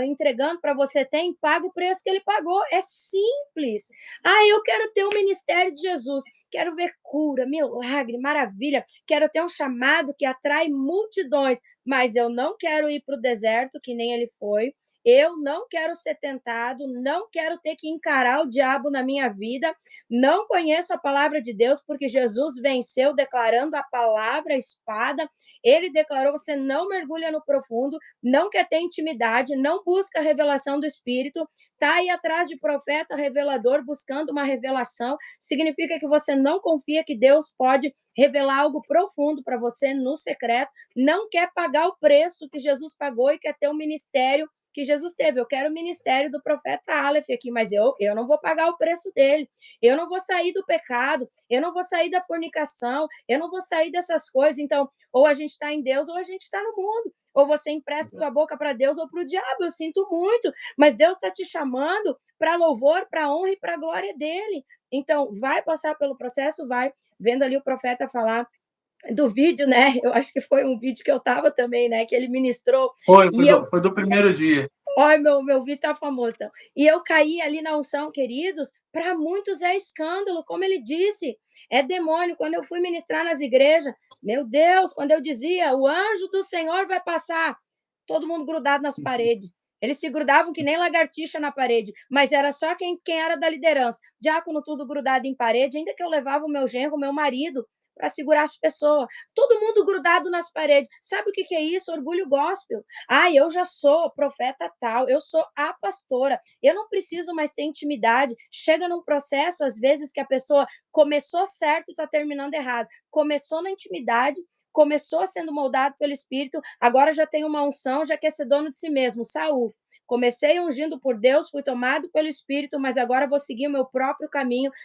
entregando para você tem, paga o preço que ele pagou. É simples. Ah, eu quero ter o ministério de Jesus, quero ver cura, milagre, maravilha, quero ter um chamado que atrai multidões, mas eu não quero ir para o deserto, que nem ele foi. Eu não quero ser tentado, não quero ter que encarar o diabo na minha vida. Não conheço a palavra de Deus, porque Jesus venceu declarando a palavra, a espada. Ele declarou: você não mergulha no profundo, não quer ter intimidade, não busca a revelação do Espírito, está aí atrás de profeta revelador, buscando uma revelação, significa que você não confia que Deus pode revelar algo profundo para você no secreto, não quer pagar o preço que Jesus pagou e quer ter um ministério que Jesus teve. Eu quero o ministério do profeta Aleph aqui, mas eu não vou pagar o preço dele, eu não vou sair do pecado, eu não vou sair da fornicação, eu não vou sair dessas coisas. Então, ou a gente está em Deus ou a gente está no mundo. Ou você empresta tua boca para Deus ou para o diabo. Eu sinto muito, mas Deus está te chamando para louvor, para honra e para glória dele. Então, vai passar pelo processo, vai vendo ali o profeta falar do vídeo, né? Eu acho que foi um vídeo que eu estava também, né? Que ele ministrou. Foi E eu, foi do primeiro dia. olha, meu vídeo tá famoso. Então. E eu caí ali na unção, queridos. Para muitos é escândalo, como ele disse, é demônio. Quando eu fui ministrar nas igrejas, meu Deus, quando eu dizia, o anjo do Senhor vai passar, todo mundo grudado nas paredes. Eles se grudavam que nem lagartixa na parede, mas era só quem era da liderança. Diácono tudo grudado em parede, ainda que eu levava o meu genro, o meu marido, para segurar as pessoas. Todo mundo grudado nas paredes. Sabe o que é isso? Orgulho gospel. Ah, eu já sou profeta tal, eu sou a pastora, eu não preciso mais ter intimidade. Chega num processo, às vezes, que a pessoa começou certo e está terminando errado. Começou na intimidade, começou sendo moldado pelo Espírito, agora já tem uma unção, já quer ser dono de si mesmo. Saul. Comecei ungindo por Deus, fui tomado pelo Espírito, mas agora vou seguir o meu próprio caminho,